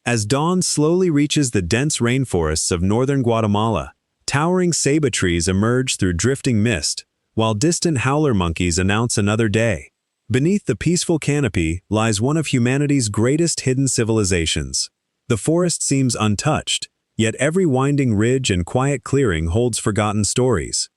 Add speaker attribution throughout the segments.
Speaker 1: As dawn slowly reaches the dense rainforests of northern Guatemala, towering ceiba trees emerge through drifting mist, while distant howler monkeys announce another day. Beneath the peaceful canopy lies one of humanity's greatest hidden civilizations. The forest seems untouched, yet every winding ridge and quiet clearing holds forgotten stories.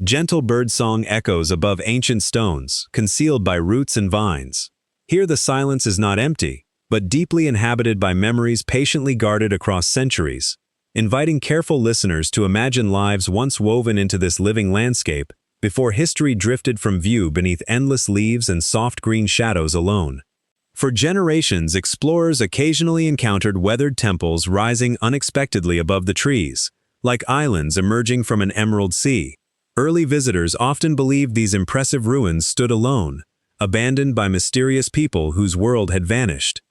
Speaker 1: Gentle birdsong echoes above ancient stones, concealed by roots and vines. Here the silence is not empty, but deeply inhabited by memories patiently guarded across centuries, inviting careful listeners to imagine lives once woven into this living landscape before history drifted from view beneath endless leaves and soft green shadows alone. For generations, explorers occasionally encountered weathered temples rising unexpectedly above the trees, like islands emerging from an emerald sea. Early visitors often believed these impressive ruins stood alone, abandoned by mysterious people whose world had vanished.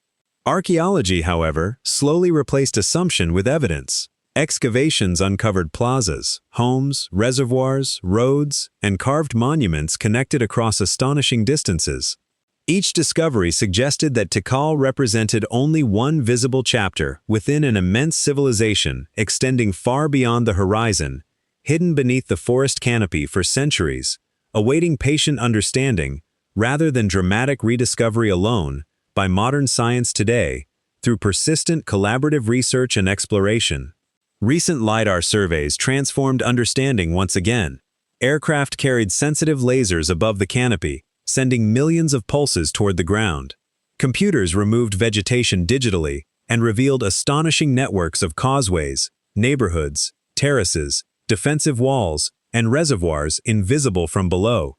Speaker 1: Archaeology, however, slowly replaced assumption with evidence. Excavations uncovered plazas, homes, reservoirs, roads, and carved monuments connected across astonishing distances. Each discovery suggested that Tikal represented only one visible chapter within an immense civilization extending far beyond the horizon, hidden beneath the forest canopy for centuries, awaiting patient understanding, rather than dramatic rediscovery alone, by modern science today, through persistent collaborative research and exploration. Recent LiDAR surveys transformed understanding once again. Aircraft carried sensitive lasers above the canopy, sending millions of pulses toward the ground. Computers removed vegetation digitally and revealed astonishing networks of causeways, neighborhoods, terraces, defensive walls, and reservoirs invisible from below.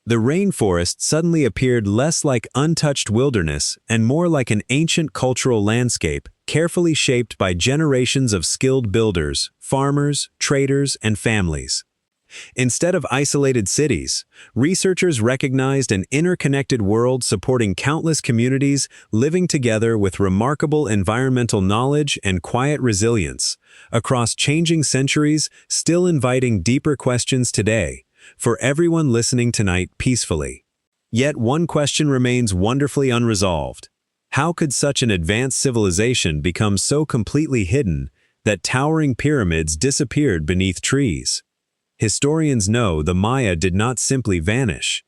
Speaker 1: The rainforest suddenly appeared less like untouched wilderness and more like an ancient cultural landscape carefully shaped by generations of skilled builders, farmers, traders, and families. Instead of isolated cities, researchers recognized an interconnected world supporting countless communities living together with remarkable environmental knowledge and quiet resilience, across changing centuries, still inviting deeper questions today, for everyone listening tonight peacefully. Yet one question remains wonderfully unresolved. How could such an advanced civilization become so completely hidden that towering pyramids disappeared beneath trees? Historians know the Maya did not simply vanish.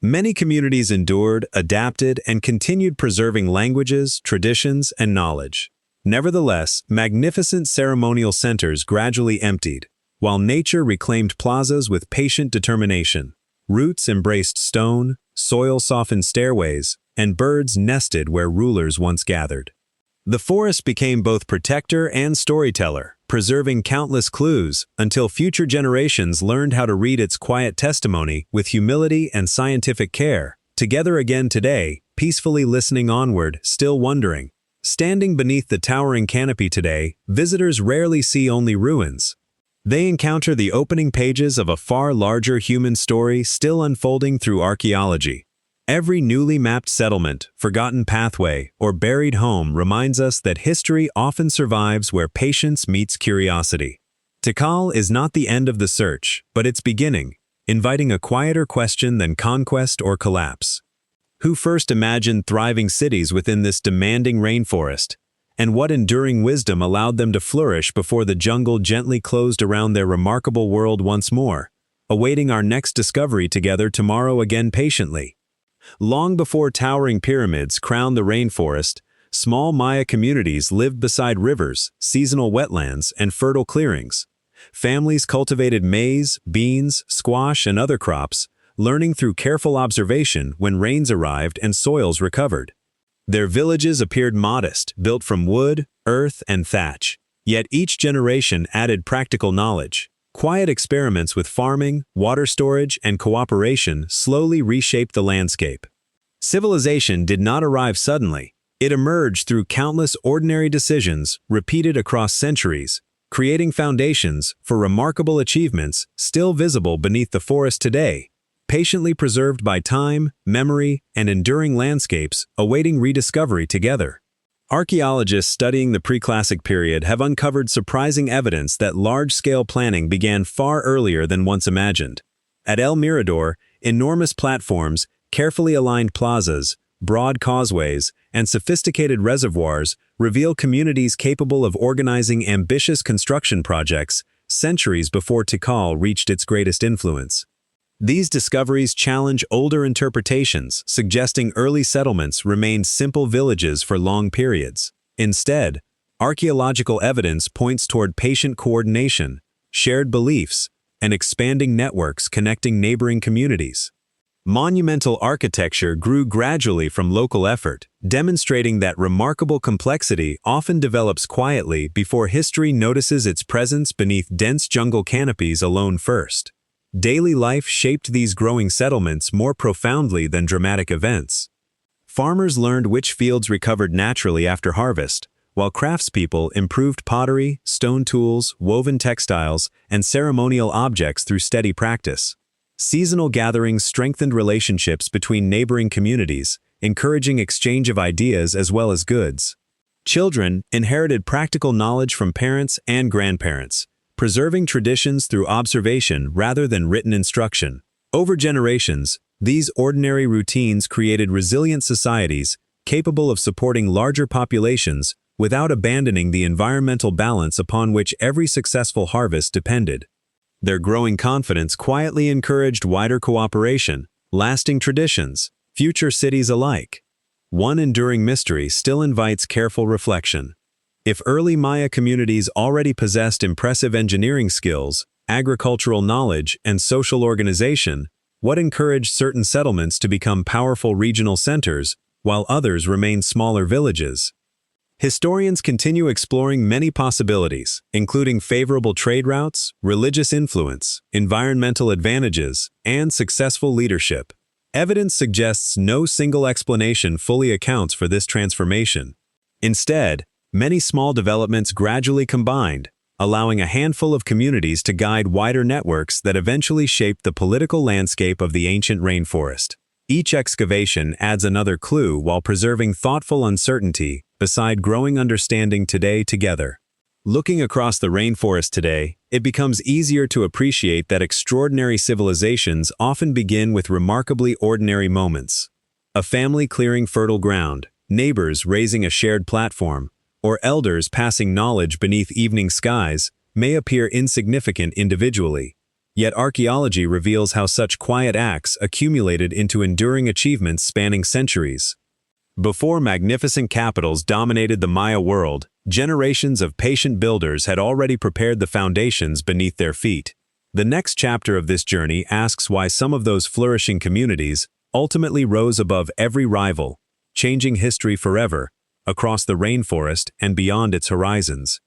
Speaker 1: Many communities endured, adapted, and continued preserving languages, traditions, and knowledge. Nevertheless, magnificent ceremonial centers gradually emptied, while nature reclaimed plazas with patient determination. Roots embraced stone, soil softened stairways, and birds nested where rulers once gathered. The forest became both protector and storyteller, preserving countless clues until future generations learned how to read its quiet testimony with humility and scientific care, together again today, peacefully listening onward, still wondering. Standing beneath the towering canopy today, visitors rarely see only ruins. They encounter the opening pages of a far larger human story still unfolding through archaeology. Every newly mapped settlement, forgotten pathway, or buried home reminds us that history often survives where patience meets curiosity. Tikal is not the end of the search, but its beginning, inviting a quieter question than conquest or collapse. Who first imagined thriving cities within this demanding rainforest? And what enduring wisdom allowed them to flourish before the jungle gently closed around their remarkable world once more, awaiting our next discovery together tomorrow again patiently? Long before towering pyramids crowned the rainforest, small Maya communities lived beside rivers, seasonal wetlands, and fertile clearings. Families cultivated maize, beans, squash, and other crops, learning through careful observation when rains arrived and soils recovered. Their villages appeared modest, built from wood, earth, and thatch. Yet each generation added practical knowledge. Quiet experiments with farming, water storage, and cooperation slowly reshaped the landscape. Civilization did not arrive suddenly. It emerged through countless ordinary decisions repeated across centuries, creating foundations for remarkable achievements still visible beneath the forest today, patiently preserved by time, memory, and enduring landscapes awaiting rediscovery together. Archaeologists studying the pre-classic period have uncovered surprising evidence that large-scale planning began far earlier than once imagined. At El Mirador, enormous platforms, carefully aligned plazas, broad causeways, and sophisticated reservoirs reveal communities capable of organizing ambitious construction projects centuries before Tikal reached its greatest influence. These discoveries challenge older interpretations, suggesting early settlements remained simple villages for long periods. Instead, archaeological evidence points toward patient coordination, shared beliefs, and expanding networks connecting neighboring communities. Monumental architecture grew gradually from local effort, demonstrating that remarkable complexity often develops quietly before history notices its presence beneath dense jungle canopies alone first. Daily life shaped these growing settlements more profoundly than dramatic events. Farmers learned which fields recovered naturally after harvest, while craftspeople improved pottery, stone tools, woven textiles, and ceremonial objects through steady practice. Seasonal gatherings strengthened relationships between neighboring communities, encouraging exchange of ideas as well as goods. Children inherited practical knowledge from parents and grandparents, preserving traditions through observation rather than written instruction. Over generations, these ordinary routines created resilient societies capable of supporting larger populations without abandoning the environmental balance upon which every successful harvest depended. Their growing confidence quietly encouraged wider cooperation, lasting traditions, future cities alike. One enduring mystery still invites careful reflection. If early Maya communities already possessed impressive engineering skills, agricultural knowledge, and social organization, what encouraged certain settlements to become powerful regional centers, while others remained smaller villages? Historians continue exploring many possibilities, including favorable trade routes, religious influence, environmental advantages, and successful leadership. Evidence suggests no single explanation fully accounts for this transformation. Instead, many small developments gradually combined, allowing a handful of communities to guide wider networks that eventually shaped the political landscape of the ancient rainforest. Each excavation adds another clue while preserving thoughtful uncertainty beside growing understanding together. Looking across the rainforest today, it becomes easier to appreciate that extraordinary civilizations often begin with remarkably ordinary moments. A family clearing fertile ground, neighbors raising a shared platform, or elders passing knowledge beneath evening skies may appear insignificant individually. Yet archaeology reveals how such quiet acts accumulated into enduring achievements spanning centuries. Before magnificent capitals dominated the Maya world, generations of patient builders had already prepared the foundations beneath their feet. The next chapter of this journey asks why some of those flourishing communities ultimately rose above every rival, changing history forever, across the rainforest and beyond its horizons.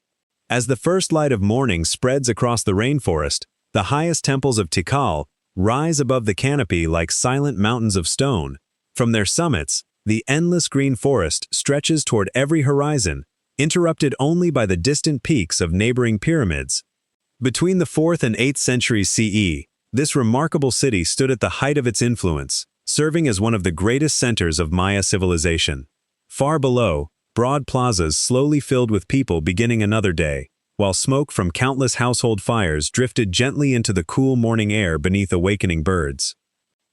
Speaker 1: As the first light of morning spreads across the rainforest, the highest temples of Tikal rise above the canopy like silent mountains of stone. From their summits, the endless green forest stretches toward every horizon, interrupted only by the distant peaks of neighboring pyramids. Between the 4th and 8th centuries CE, this remarkable city stood at the height of its influence, serving as one of the greatest centers of Maya civilization. Far below, broad plazas slowly filled with people beginning another day, while smoke from countless household fires drifted gently into the cool morning air beneath awakening birds.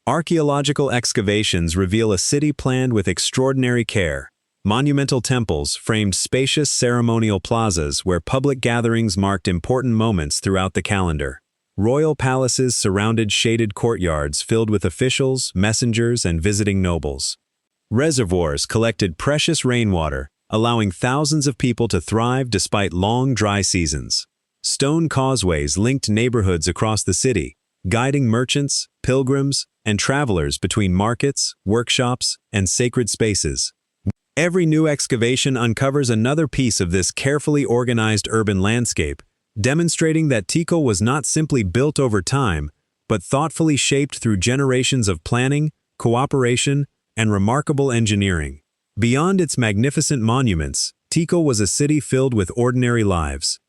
Speaker 1: Archaeological excavations reveal a city planned with extraordinary care. Monumental temples framed spacious ceremonial plazas where public gatherings marked important moments throughout the calendar. Royal palaces surrounded shaded courtyards filled with officials, messengers, and visiting nobles. Reservoirs collected precious rainwater, allowing thousands of people to thrive despite long, dry seasons. Stone causeways linked neighborhoods across the city, guiding merchants, pilgrims, and travelers between markets, workshops, and sacred spaces. Every new excavation uncovers another piece of this carefully organized urban landscape, demonstrating that Tikal was not simply built over time, but thoughtfully shaped through generations of planning, cooperation, and remarkable engineering. Beyond its magnificent monuments, Tikal was a city filled with ordinary lives.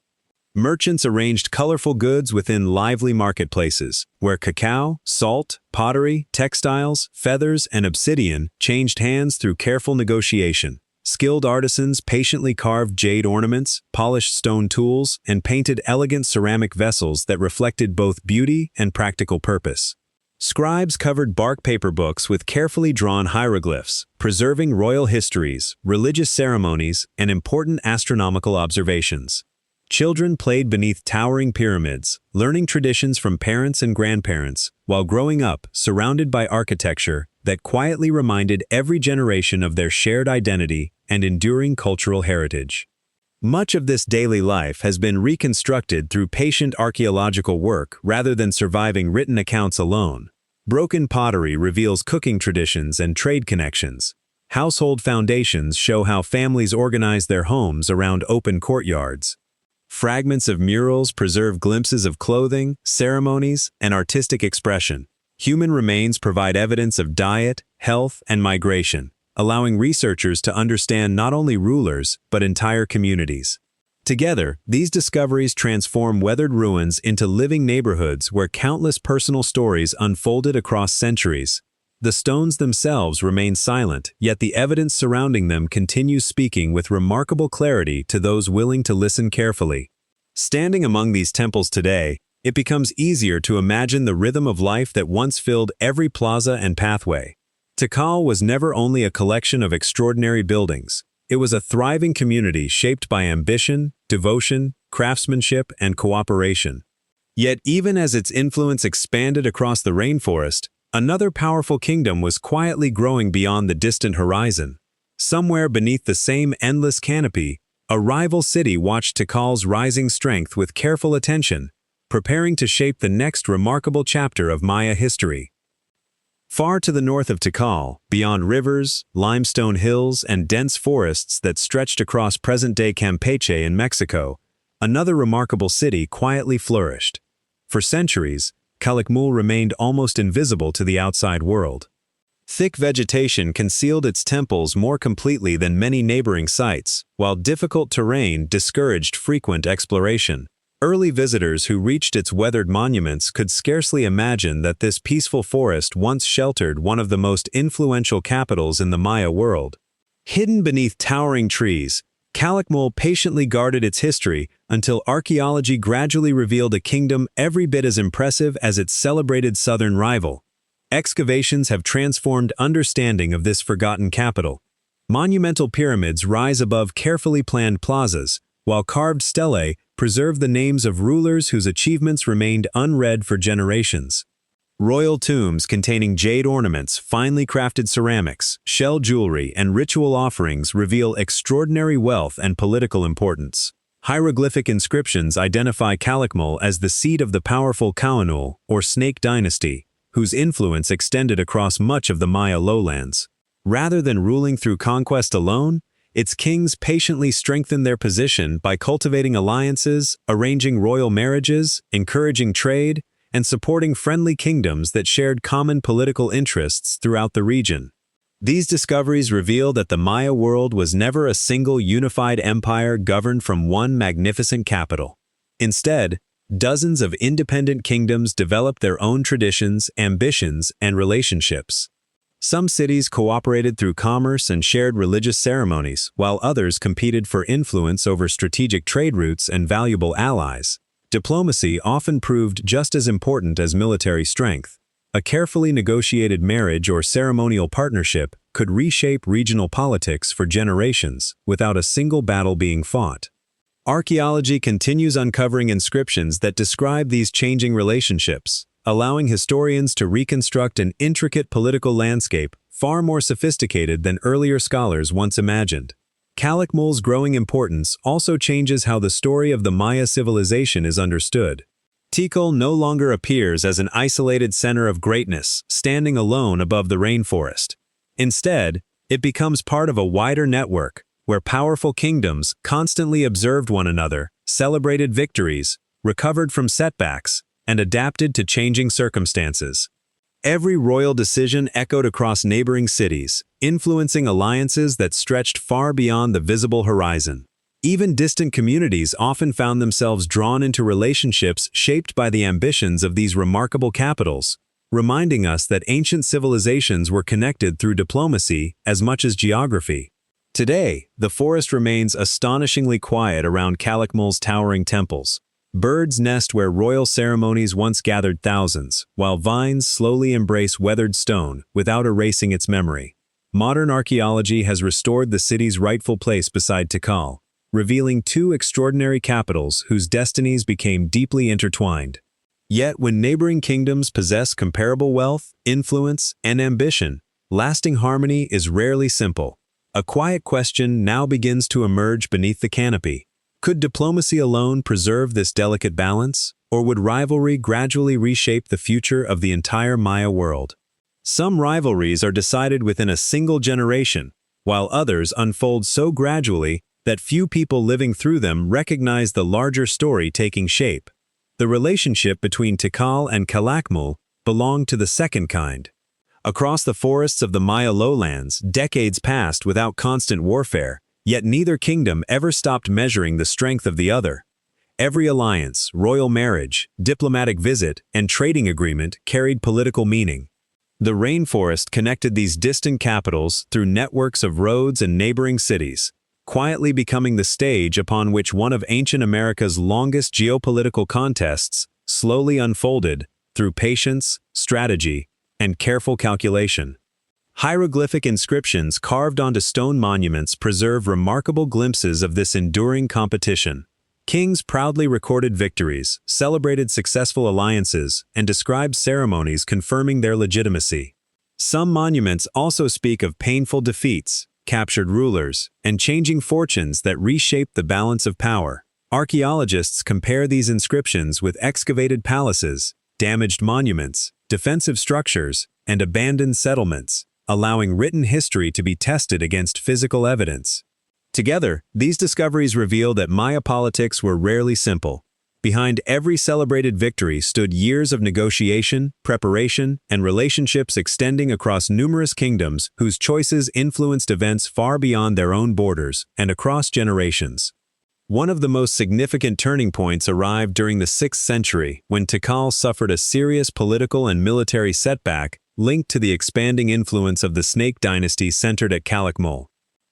Speaker 1: Merchants arranged colorful goods within lively marketplaces, where cacao, salt, pottery, textiles, feathers, and obsidian changed hands through careful negotiation. Skilled artisans patiently carved jade ornaments, polished stone tools, and painted elegant ceramic vessels that reflected both beauty and practical purpose. Scribes covered bark paper books with carefully drawn hieroglyphs, preserving royal histories, religious ceremonies, and important astronomical observations. Children played beneath towering pyramids, learning traditions from parents and grandparents, while growing up surrounded by architecture that quietly reminded every generation of their shared identity and enduring cultural heritage. Much of this daily life has been reconstructed through patient archaeological work rather than surviving written accounts alone. Broken pottery reveals cooking traditions and trade connections. Household foundations show how families organized their homes around open courtyards. Fragments of murals preserve glimpses of clothing, ceremonies, and artistic expression. Human remains provide evidence of diet, health, and migration, allowing researchers to understand not only rulers, but entire communities. Together, these discoveries transform weathered ruins into living neighborhoods where countless personal stories unfolded across centuries. The stones themselves remain silent, yet the evidence surrounding them continues speaking with remarkable clarity to those willing to listen carefully. Standing among these temples today, it becomes easier to imagine the rhythm of life that once filled every plaza and pathway. Tikal was never only a collection of extraordinary buildings. It was a thriving community shaped by ambition, devotion, craftsmanship, and cooperation. Yet even as its influence expanded across the rainforest, another powerful kingdom was quietly growing beyond the distant horizon. Somewhere beneath the same endless canopy, a rival city watched Tikal's rising strength with careful attention, preparing to shape the next remarkable chapter of Maya history. Far to the north of Tikal, beyond rivers, limestone hills, and dense forests that stretched across present-day Campeche in Mexico, another remarkable city quietly flourished. For centuries, Calakmul remained almost invisible to the outside world. Thick vegetation concealed its temples more completely than many neighboring sites, while difficult terrain discouraged frequent exploration. Early visitors who reached its weathered monuments could scarcely imagine that this peaceful forest once sheltered one of the most influential capitals in the Maya world. Hidden beneath towering trees, Calakmul patiently guarded its history until archaeology gradually revealed a kingdom every bit as impressive as its celebrated southern rival. Excavations have transformed understanding of this forgotten capital. Monumental pyramids rise above carefully planned plazas, while carved stelae preserve the names of rulers whose achievements remained unread for generations. Royal tombs containing jade ornaments, finely crafted ceramics, shell jewelry, and ritual offerings reveal extraordinary wealth and political importance. Hieroglyphic inscriptions identify Calakmul as the seat of the powerful Kaanul, or Snake dynasty, whose influence extended across much of the Maya lowlands. Rather than ruling through conquest alone, its kings patiently strengthened their position by cultivating alliances, arranging royal marriages, encouraging trade, and supporting friendly kingdoms that shared common political interests throughout the region. These discoveries reveal that the Maya world was never a single unified empire governed from one magnificent capital. Instead, dozens of independent kingdoms developed their own traditions, ambitions, and relationships. Some cities cooperated through commerce and shared religious ceremonies, while others competed for influence over strategic trade routes and valuable allies. Diplomacy often proved just as important as military strength. A carefully negotiated marriage or ceremonial partnership could reshape regional politics for generations without a single battle being fought. Archaeology continues uncovering inscriptions that describe these changing relationships, allowing historians to reconstruct an intricate political landscape far more sophisticated than earlier scholars once imagined. Calakmul's growing importance also changes how the story of the Maya civilization is understood. Tikal no longer appears as an isolated center of greatness, standing alone above the rainforest. Instead, it becomes part of a wider network, where powerful kingdoms constantly observed one another, celebrated victories, recovered from setbacks, and adapted to changing circumstances. Every royal decision echoed across neighboring cities, influencing alliances that stretched far beyond the visible horizon. Even distant communities often found themselves drawn into relationships shaped by the ambitions of these remarkable capitals, reminding us that ancient civilizations were connected through diplomacy as much as geography. Today, the forest remains astonishingly quiet around Calakmul's towering temples. Birds nest where royal ceremonies once gathered thousands, while vines slowly embrace weathered stone without erasing its memory. Modern archaeology has restored the city's rightful place beside Tikal, revealing two extraordinary capitals whose destinies became deeply intertwined. Yet when neighboring kingdoms possess comparable wealth, influence, and ambition, lasting harmony is rarely simple. A quiet question now begins to emerge beneath the canopy. Could diplomacy alone preserve this delicate balance, or would rivalry gradually reshape the future of the entire Maya world? Some rivalries are decided within a single generation, while others unfold so gradually that few people living through them recognize the larger story taking shape. The relationship between Tikal and Calakmul belonged to the second kind. Across the forests of the Maya lowlands, decades passed without constant warfare, yet neither kingdom ever stopped measuring the strength of the other. Every alliance, royal marriage, diplomatic visit, and trading agreement carried political meaning. The Rainforest connected these distant capitals through networks of roads and neighboring cities, quietly becoming the stage upon which one of ancient America's longest geopolitical contests slowly unfolded through patience, strategy, and careful calculation. Hieroglyphic inscriptions carved onto stone monuments preserve remarkable glimpses of this enduring competition. Kings proudly recorded victories, celebrated successful alliances, and described ceremonies confirming their legitimacy. Some monuments also speak of painful defeats, captured rulers, and changing fortunes that reshaped the balance of power. Archaeologists compare these inscriptions with excavated palaces, damaged monuments, defensive structures, and abandoned settlements, allowing written history to be tested against physical evidence. Together, these discoveries reveal that Maya politics were rarely simple. Behind every celebrated victory stood years of negotiation, preparation, and relationships extending across numerous kingdoms whose choices influenced events far beyond their own borders and across generations. One of the most significant turning points arrived during the 6th century when Tikal suffered a serious political and military setback linked to the expanding influence of the Snake dynasty centered at Calakmul.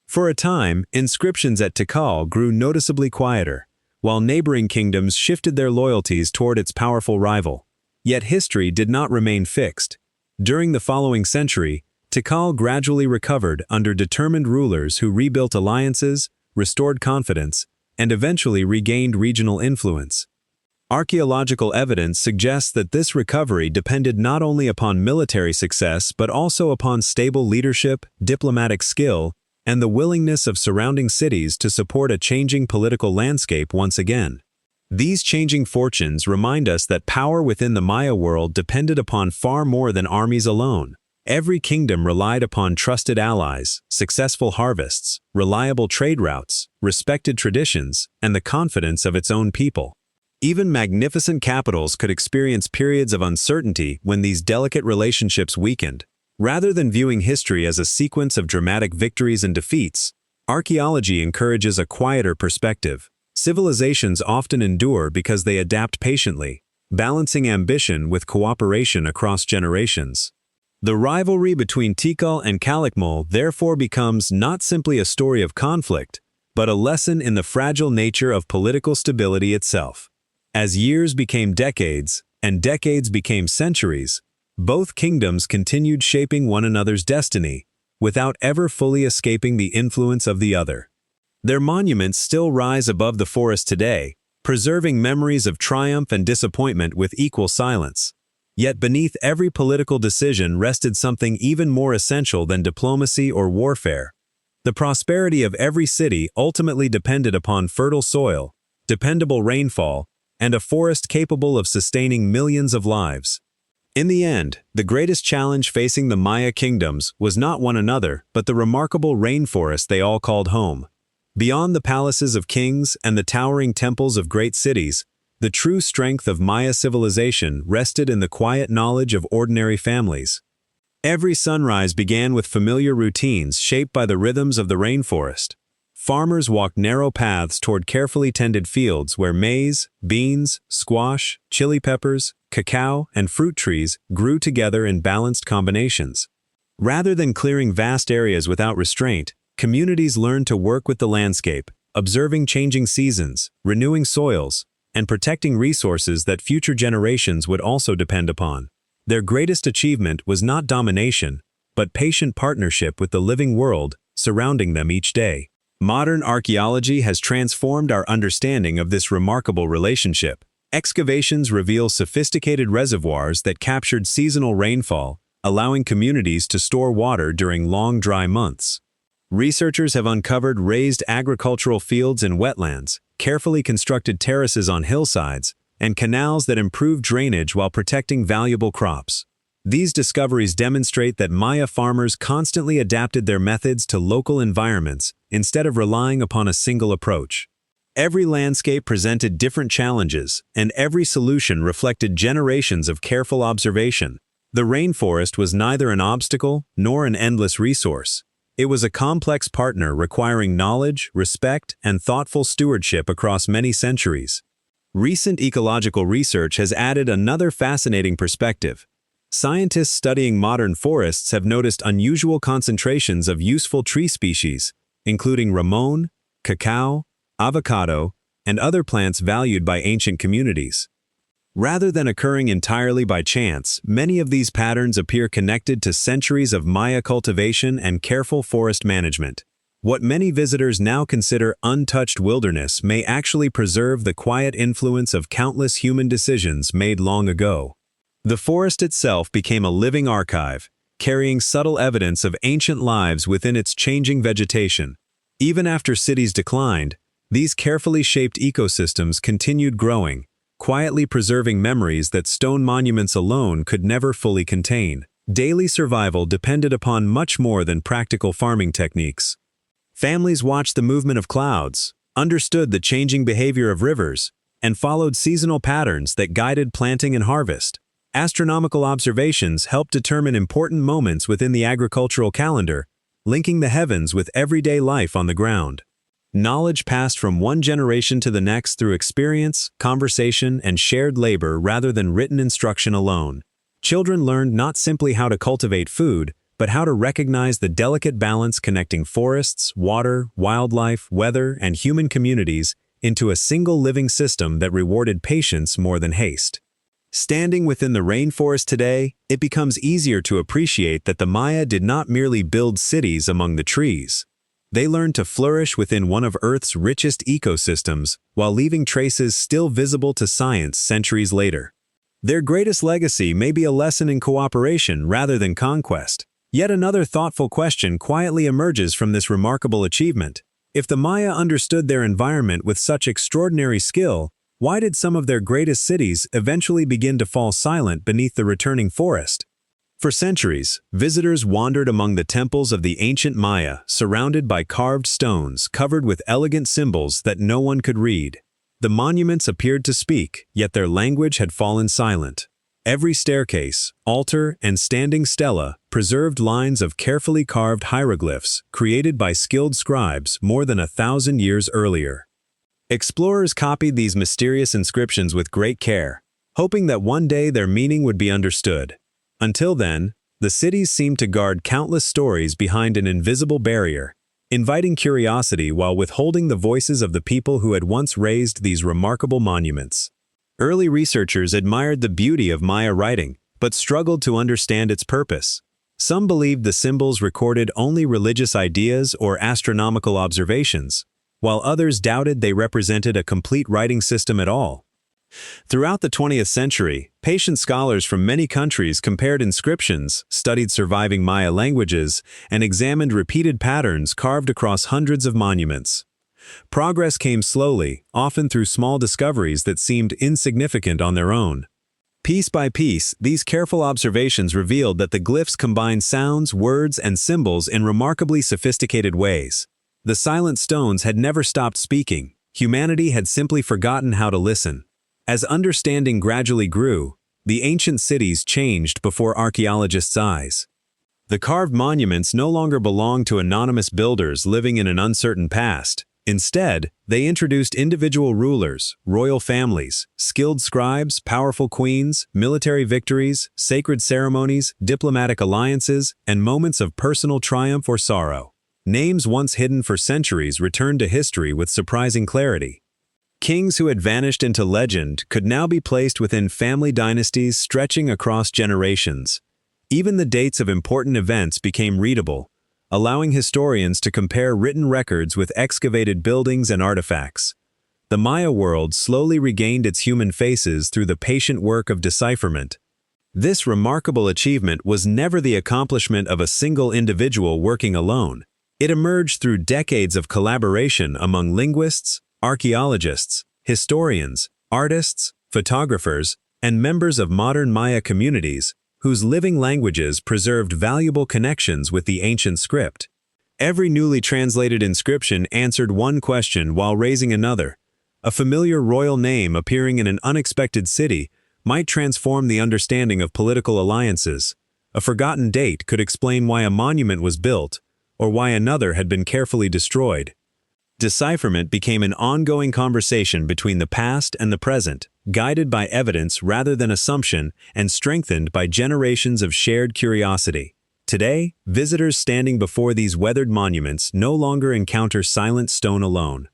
Speaker 1: For a time, inscriptions at Tikal grew noticeably quieter, while neighboring kingdoms shifted their loyalties toward its powerful rival. Yet history did not remain fixed. During the following century, Tikal gradually recovered under determined rulers who rebuilt alliances, restored confidence, and eventually regained regional influence. Archaeological evidence suggests that this recovery depended not only upon military success but also upon stable leadership, diplomatic skill, and the willingness of surrounding cities to support a changing political landscape once again. These changing fortunes remind us that power within the Maya world depended upon far more than armies alone. Every kingdom relied upon trusted allies, successful harvests, reliable trade routes, respected traditions, and the confidence of its own people. Even magnificent capitals could experience periods of uncertainty when these delicate relationships weakened. Rather than viewing history as a sequence of dramatic victories and defeats, archaeology encourages a quieter perspective. Civilizations often endure because they adapt patiently, balancing ambition with cooperation across generations. The rivalry between Tikal and Calakmul therefore becomes not simply a story of conflict, but a lesson in the fragile nature of political stability itself. As years became decades, and decades became centuries, both kingdoms continued shaping one another's destiny, without ever fully escaping the influence of the other. Their monuments still rise above the forest today, preserving memories of triumph and disappointment with equal silence. Yet beneath every political decision rested something even more essential than diplomacy or warfare. The prosperity of every city ultimately depended upon fertile soil, dependable rainfall, and a forest capable of sustaining millions of lives. In the end, the greatest challenge facing the Maya kingdoms was not one another, but the remarkable rainforest they all called home. Beyond the palaces of kings and the towering temples of great cities, the true strength of Maya civilization rested in the quiet knowledge of ordinary families. Every sunrise began with familiar routines shaped by the rhythms of the rainforest. Farmers walked narrow paths toward carefully tended fields where maize, beans, squash, chili peppers, cacao, and fruit trees grew together in balanced combinations. Rather than clearing vast areas without restraint, communities learned to work with the landscape, observing changing seasons, renewing soils, and protecting resources that future generations would also depend upon. Their greatest achievement was not domination, but patient partnership with the living world surrounding them each day. Modern archaeology has transformed our understanding of this remarkable relationship. Excavations reveal sophisticated reservoirs that captured seasonal rainfall, allowing communities to store water during long dry months. Researchers have uncovered raised agricultural fields and wetlands, carefully constructed terraces on hillsides, and canals that improve drainage while protecting valuable crops. These discoveries demonstrate that Maya farmers constantly adapted their methods to local environments instead of relying upon a single approach. Every landscape presented different challenges, and every solution reflected generations of careful observation. The rainforest was neither an obstacle nor an endless resource. It was a complex partner requiring knowledge, respect, and thoughtful stewardship across many centuries. Recent ecological research has added another fascinating perspective. Scientists studying modern forests have noticed unusual concentrations of useful tree species, including ramon, cacao, avocado, and other plants valued by ancient communities. Rather than occurring entirely by chance, many of these patterns appear connected to centuries of Maya cultivation and careful forest management. What many visitors now consider untouched wilderness may actually preserve the quiet influence of countless human decisions made long ago. The forest itself became a living archive, carrying subtle evidence of ancient lives within its changing vegetation. Even after cities declined, these carefully shaped ecosystems continued growing, quietly preserving memories that stone monuments alone could never fully contain. Daily survival depended upon much more than practical farming techniques. Families watched the movement of clouds, understood the changing behavior of rivers, and followed seasonal patterns that guided planting and harvest. Astronomical observations helped determine important moments within the agricultural calendar, linking the heavens with everyday life on the ground. Knowledge passed from one generation to the next through experience, conversation, and shared labor rather than written instruction alone. Children learned not simply how to cultivate food, but how to recognize the delicate balance connecting forests, water, wildlife, weather, and human communities into a single living system that rewarded patience more than haste. Standing within the rainforest today, it becomes easier to appreciate that the Maya did not merely build cities among the trees. They learned to flourish within one of Earth's richest ecosystems while leaving traces still visible to science centuries later. Their greatest legacy may be a lesson in cooperation rather than conquest. Yet another thoughtful question quietly emerges from this remarkable achievement. If the Maya understood their environment with such extraordinary skill, why did some of their greatest cities eventually begin to fall silent beneath the returning forest? For centuries, visitors wandered among the temples of the ancient Maya, surrounded by carved stones covered with elegant symbols that no one could read. The monuments appeared to speak, yet their language had fallen silent. Every staircase, altar, and standing stela preserved lines of carefully carved hieroglyphs created by skilled scribes more than 1,000 years earlier. Explorers copied these mysterious inscriptions with great care, hoping that one day their meaning would be understood. Until then, the cities seemed to guard countless stories behind an invisible barrier, inviting curiosity while withholding the voices of the people who had once raised these remarkable monuments. Early researchers admired the beauty of Maya writing, but struggled to understand its purpose. Some believed the symbols recorded only religious ideas or astronomical observations, while others doubted they represented a complete writing system at all. Throughout the 20th century, patient scholars from many countries compared inscriptions, studied surviving Maya languages, and examined repeated patterns carved across hundreds of monuments. Progress came slowly, often through small discoveries that seemed insignificant on their own. Piece by piece, these careful observations revealed that the glyphs combined sounds, words, and symbols in remarkably sophisticated ways. The silent stones had never stopped speaking. Humanity had simply forgotten how to listen. As understanding gradually grew, the ancient cities changed before archaeologists' eyes. The carved monuments no longer belonged to anonymous builders living in an uncertain past. Instead, they introduced individual rulers, royal families, skilled scribes, powerful queens, military victories, sacred ceremonies, diplomatic alliances, and moments of personal triumph or sorrow. Names once hidden for centuries returned to history with surprising clarity. Kings who had vanished into legend could now be placed within family dynasties stretching across generations. Even the dates of important events became readable, allowing historians to compare written records with excavated buildings and artifacts. The Maya world slowly regained its human faces through the patient work of decipherment. This remarkable achievement was never the accomplishment of a single individual working alone. It emerged through decades of collaboration among linguists, archaeologists, historians, artists, photographers, and members of modern Maya communities, whose living languages preserved valuable connections with the ancient script. Every newly translated inscription answered one question while raising another. A familiar royal name appearing in an unexpected city might transform the understanding of political alliances. A forgotten date could explain why a monument was built, or why another had been carefully destroyed. Decipherment became an ongoing conversation between the past and the present, guided by evidence rather than assumption and strengthened by generations of shared curiosity. Today, visitors standing before these weathered monuments no longer encounter silent stone alone.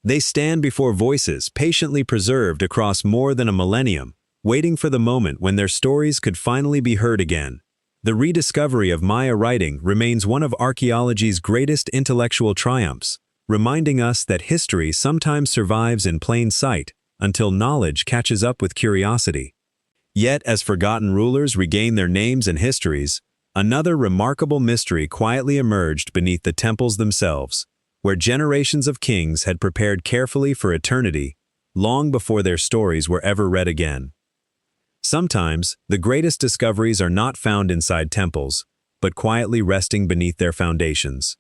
Speaker 1: They stand before voices patiently preserved across more than a millennium, waiting for the moment when their stories could finally be heard again. The rediscovery of Maya writing remains one of archaeology's greatest intellectual triumphs, reminding us that history sometimes survives in plain sight until knowledge catches up with curiosity. Yet, as forgotten rulers regain their names and histories, another remarkable mystery quietly emerged beneath the temples themselves, where generations of kings had prepared carefully for eternity, long before their stories were ever read again. Sometimes, the greatest discoveries are not found inside temples, but quietly resting beneath their foundations.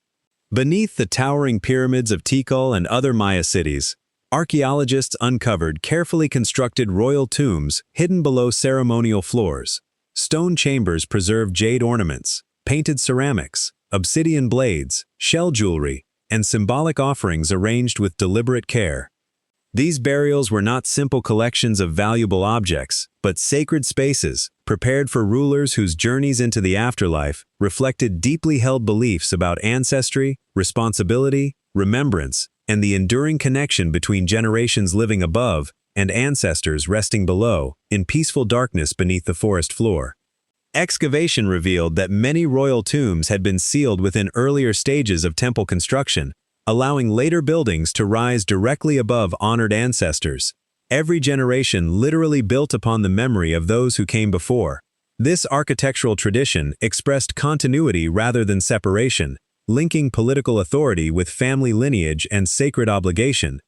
Speaker 1: Beneath the towering pyramids of Tikal and other Maya cities, archaeologists uncovered carefully constructed royal tombs hidden below ceremonial floors. Stone chambers preserved jade ornaments, painted ceramics, obsidian blades, shell jewelry, and symbolic offerings arranged with deliberate care. These burials were not simple collections of valuable objects, but sacred spaces, prepared for rulers whose journeys into the afterlife reflected deeply held beliefs about ancestry, responsibility, remembrance, and the enduring connection between generations living above and ancestors resting below, in peaceful darkness beneath the forest floor. Excavation revealed that many royal tombs had been sealed within earlier stages of temple construction, allowing later buildings to rise directly above honored ancestors. Every generation literally built upon the memory of those who came before. This architectural tradition expressed continuity rather than separation, linking political authority with family lineage and sacred obligation.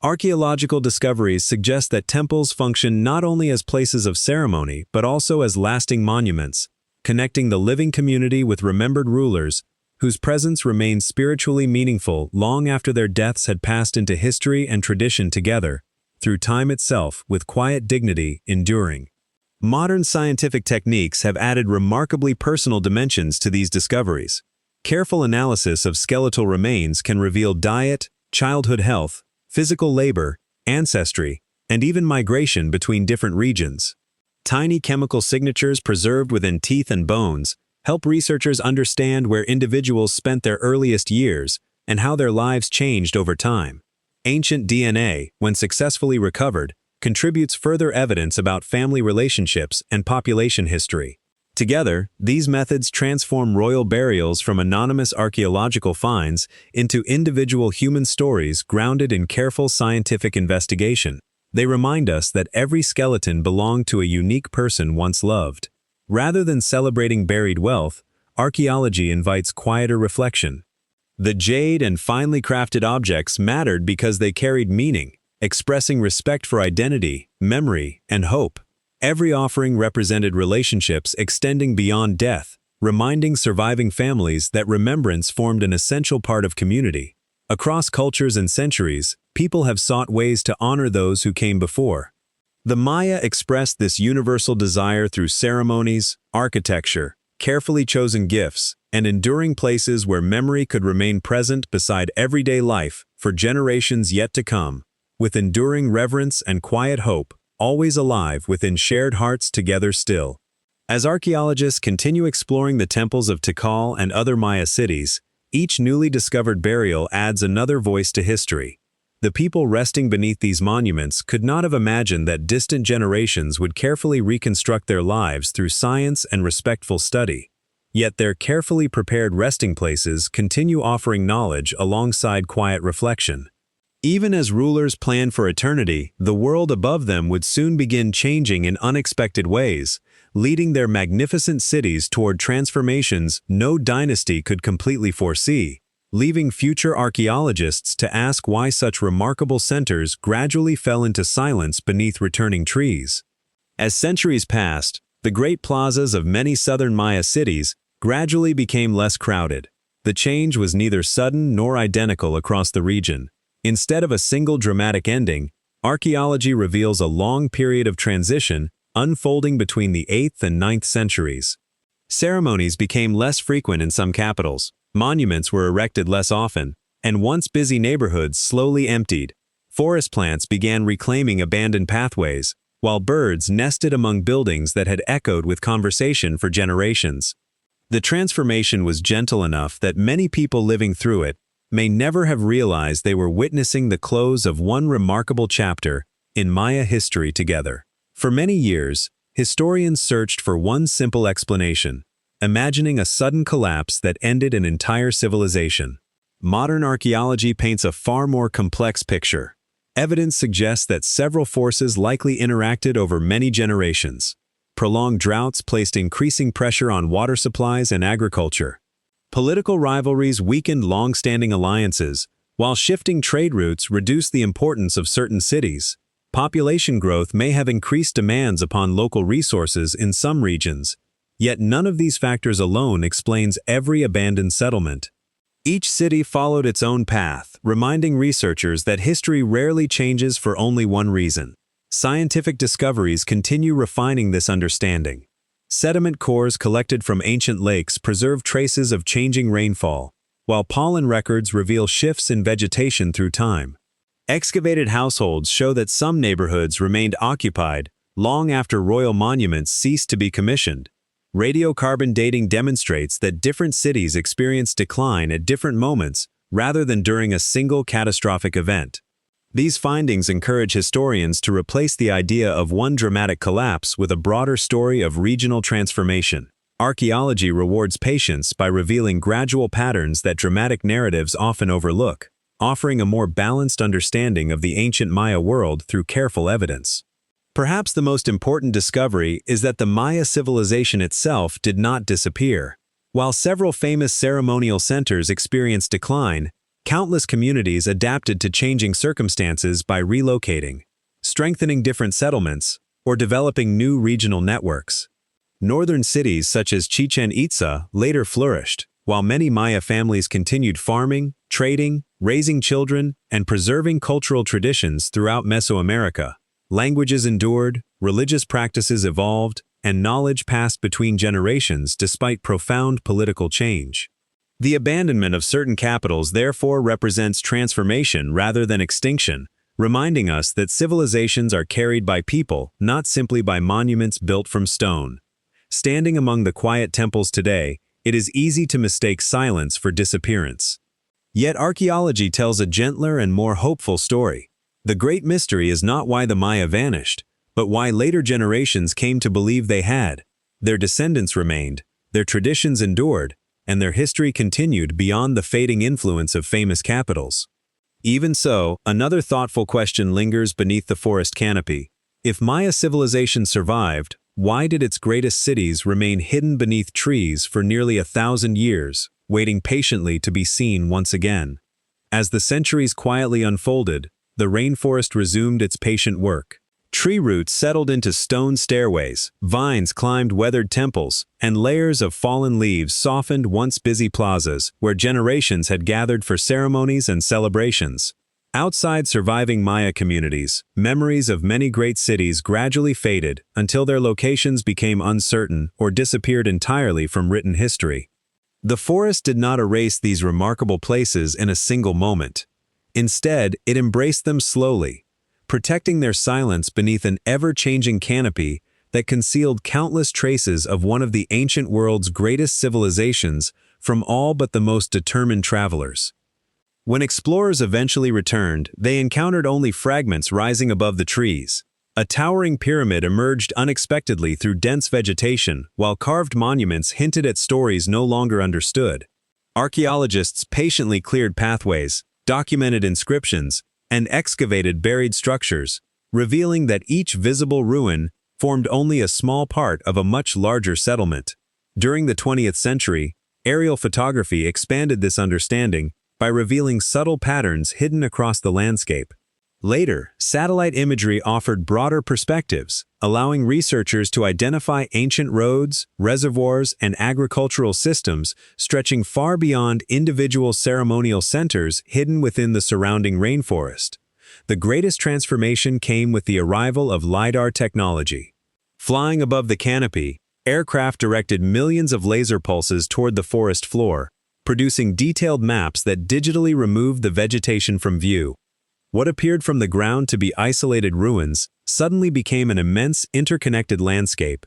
Speaker 1: Archaeological discoveries suggest that temples function not only as places of ceremony but also as lasting monuments, connecting the living community with remembered rulers, whose presence remained spiritually meaningful long after their deaths had passed into history and tradition together, through time itself with quiet dignity enduring. Modern scientific techniques have added remarkably personal dimensions to these discoveries. Careful analysis of skeletal remains can reveal diet, childhood health, physical labor, ancestry, and even migration between different regions. Tiny chemical signatures preserved within teeth and bones help researchers understand where individuals spent their earliest years and how their lives changed over time. Ancient DNA, when successfully recovered, contributes further evidence about family relationships and population history. Together, these methods transform royal burials from anonymous archaeological finds into individual human stories grounded in careful scientific investigation. They remind us that every skeleton belonged to a unique person once loved. Rather than celebrating buried wealth, archaeology invites quieter reflection. The jade and finely crafted objects mattered because they carried meaning, expressing respect for identity, memory, and hope. Every offering represented relationships extending beyond death, reminding surviving families that remembrance formed an essential part of community. Across cultures and centuries, people have sought ways to honor those who came before. The Maya expressed this universal desire through ceremonies, architecture, carefully chosen gifts, and enduring places where memory could remain present beside everyday life for generations yet to come, with enduring reverence and quiet hope, always alive within shared hearts together still. As archaeologists continue exploring the temples of Tikal and other Maya cities, each newly discovered burial adds another voice to history. The people resting beneath these monuments could not have imagined that distant generations would carefully reconstruct their lives through science and respectful study. Yet their carefully prepared resting places continue offering knowledge alongside quiet reflection. Even as rulers planned for eternity, the world above them would soon begin changing in unexpected ways, leading their magnificent cities toward transformations no dynasty could completely foresee, leaving future archaeologists to ask why such remarkable centers gradually fell into silence beneath returning trees. As centuries passed, the great plazas of many southern Maya cities gradually became less crowded. The change was neither sudden nor identical across the region. Instead of a single dramatic ending, archaeology reveals a long period of transition unfolding between the 8th and 9th centuries. Ceremonies became less frequent in some capitals, monuments were erected less often, and once busy neighborhoods slowly emptied. Forest plants began reclaiming abandoned pathways, while birds nested among buildings that had echoed with conversation for generations. The transformation was gentle enough that many people living through it may never have realized they were witnessing the close of one remarkable chapter in Maya history together. For many years, historians searched for one simple explanation, imagining a sudden collapse that ended an entire civilization. Modern archaeology paints a far more complex picture. Evidence suggests that several forces likely interacted over many generations. Prolonged droughts placed increasing pressure on water supplies and agriculture. Political rivalries weakened long-standing alliances, while shifting trade routes reduced the importance of certain cities. Population growth may have increased demands upon local resources in some regions, yet none of these factors alone explains every abandoned settlement. Each city followed its own path, reminding researchers that history rarely changes for only one reason. Scientific discoveries continue refining this understanding. Sediment cores collected from ancient lakes preserve traces of changing rainfall, while pollen records reveal shifts in vegetation through time. Excavated households show that some neighborhoods remained occupied long after royal monuments ceased to be commissioned. Radiocarbon dating demonstrates that different cities experienced decline at different moments rather than during a single catastrophic event. These findings encourage historians to replace the idea of one dramatic collapse with a broader story of regional transformation. Archaeology rewards patience by revealing gradual patterns that dramatic narratives often overlook, offering a more balanced understanding of the ancient Maya world through careful evidence. Perhaps the most important discovery is that the Maya civilization itself did not disappear. While several famous ceremonial centers experienced decline, countless communities adapted to changing circumstances by relocating, strengthening different settlements, or developing new regional networks. Northern cities such as Chichen Itza later flourished, while many Maya families continued farming, trading, raising children, and preserving cultural traditions throughout Mesoamerica. Languages endured, religious practices evolved, and knowledge passed between generations despite profound political change. The abandonment of certain capitals therefore represents transformation rather than extinction, reminding us that civilizations are carried by people, not simply by monuments built from stone. Standing among the quiet temples today, it is easy to mistake silence for disappearance. Yet archaeology tells a gentler and more hopeful story. The great mystery is not why the Maya vanished, but why later generations came to believe they had. Their descendants remained, their traditions endured, and their history continued beyond the fading influence of famous capitals. Even so, another thoughtful question lingers beneath the forest canopy. If Maya civilization survived, why did its greatest cities remain hidden beneath trees for nearly 1,000 years, waiting patiently to be seen once again? As the centuries quietly unfolded, the rainforest resumed its patient work. Tree roots settled into stone stairways, vines climbed weathered temples, and layers of fallen leaves softened once busy plazas where generations had gathered for ceremonies and celebrations. Outside surviving Maya communities, memories of many great cities gradually faded until their locations became uncertain or disappeared entirely from written history. The forest did not erase these remarkable places in a single moment. Instead, it embraced them slowly, protecting their silence beneath an ever-changing canopy that concealed countless traces of one of the ancient world's greatest civilizations from all but the most determined travelers. When explorers eventually returned, they encountered only fragments rising above the trees. A towering pyramid emerged unexpectedly through dense vegetation, while carved monuments hinted at stories no longer understood. Archaeologists patiently cleared pathways, documented inscriptions, and excavated buried structures, revealing that each visible ruin formed only a small part of a much larger settlement. During the 20th century, aerial photography expanded this understanding by revealing subtle patterns hidden across the landscape. Later, satellite imagery offered broader perspectives, allowing researchers to identify ancient roads, reservoirs, and agricultural systems stretching far beyond individual ceremonial centers hidden within the surrounding rainforest. The greatest transformation came with the arrival of LiDAR technology. Flying above the canopy, aircraft directed millions of laser pulses toward the forest floor, producing detailed maps that digitally removed the vegetation from view. What appeared from the ground to be isolated ruins suddenly became an immense interconnected landscape.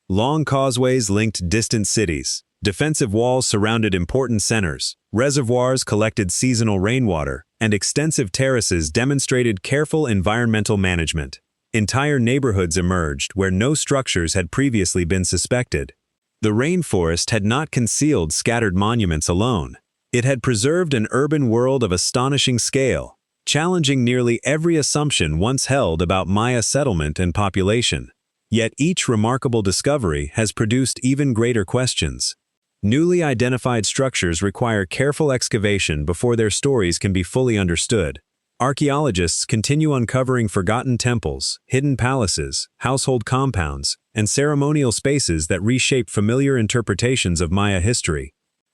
Speaker 1: Long causeways linked distant cities, defensive walls surrounded important centers, reservoirs collected seasonal rainwater, and extensive terraces demonstrated careful environmental management. Entire neighborhoods emerged where no structures had previously been suspected. The rainforest had not concealed scattered monuments alone. It had preserved an urban world of astonishing scale, challenging nearly every assumption once held about Maya settlement and population. Yet each remarkable discovery has produced even greater questions. Newly identified structures require careful excavation before their stories can be fully understood. Archaeologists continue uncovering forgotten temples, hidden palaces, household compounds, and ceremonial spaces that reshape familiar interpretations of Maya history.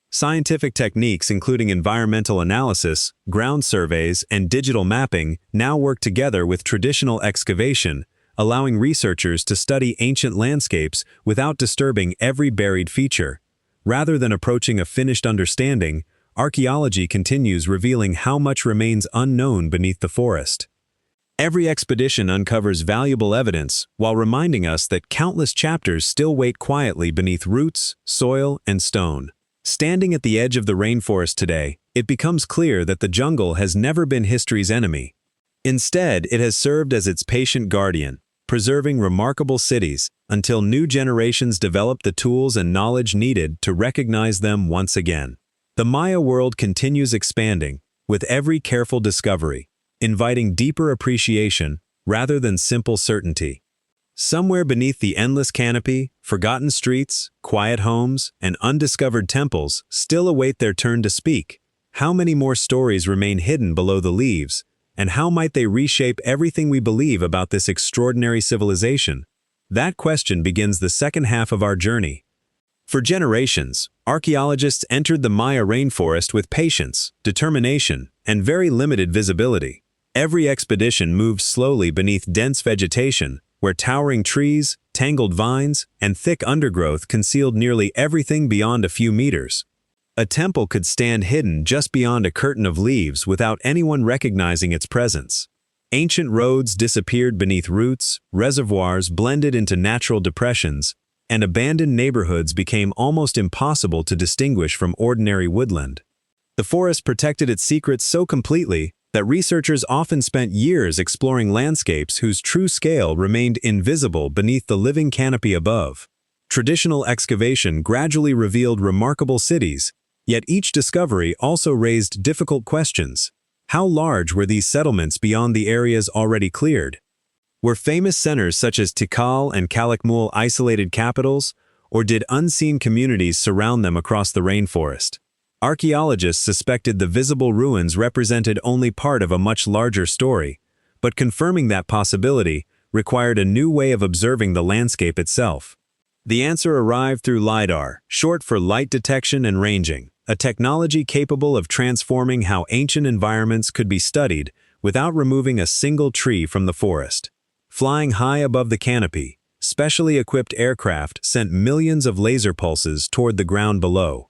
Speaker 1: Scientific techniques including environmental analysis, ground surveys, and digital mapping now work together with traditional excavation, allowing researchers to study ancient landscapes without disturbing every buried feature. Rather than approaching a finished understanding, archaeology continues revealing how much remains unknown beneath the forest. Every expedition uncovers valuable evidence while reminding us that countless chapters still wait quietly beneath roots, soil, and stone. Standing at the edge of the rainforest today, it becomes clear that the jungle has never been history's enemy. Instead, it has served as its patient guardian, preserving remarkable cities until new generations develop the tools and knowledge needed to recognize them once again. The Maya world continues expanding, with every careful discovery, inviting deeper appreciation rather than simple certainty. Somewhere beneath the endless canopy, forgotten streets, quiet homes, and undiscovered temples still await their turn to speak. How many more stories remain hidden below the leaves, and how might they reshape everything we believe about this extraordinary civilization? That question begins the second half of our journey. For generations, archaeologists entered the Maya rainforest with patience, determination, and very limited visibility. Every expedition moved slowly beneath dense vegetation, where towering trees, tangled vines, and thick undergrowth concealed nearly everything beyond a few meters. A temple could stand hidden just beyond a curtain of leaves without anyone recognizing its presence. Ancient roads disappeared beneath roots, reservoirs blended into natural depressions, and abandoned neighborhoods became almost impossible to distinguish from ordinary woodland. The forest protected its secrets so completely that researchers often spent years exploring landscapes whose true scale remained invisible beneath the living canopy above. Traditional excavation gradually revealed remarkable cities, yet each discovery also raised difficult questions. How large were these settlements beyond the areas already cleared? Were famous centers such as Tikal and Calakmul isolated capitals, or did unseen communities surround them across the rainforest? Archaeologists suspected the visible ruins represented only part of a much larger story, but confirming that possibility required a new way of observing the landscape itself. The answer arrived through LiDAR, short for light detection and ranging, a technology capable of transforming how ancient environments could be studied without removing a single tree from the forest. Flying high above the canopy, specially equipped aircraft sent millions of laser pulses toward the ground below.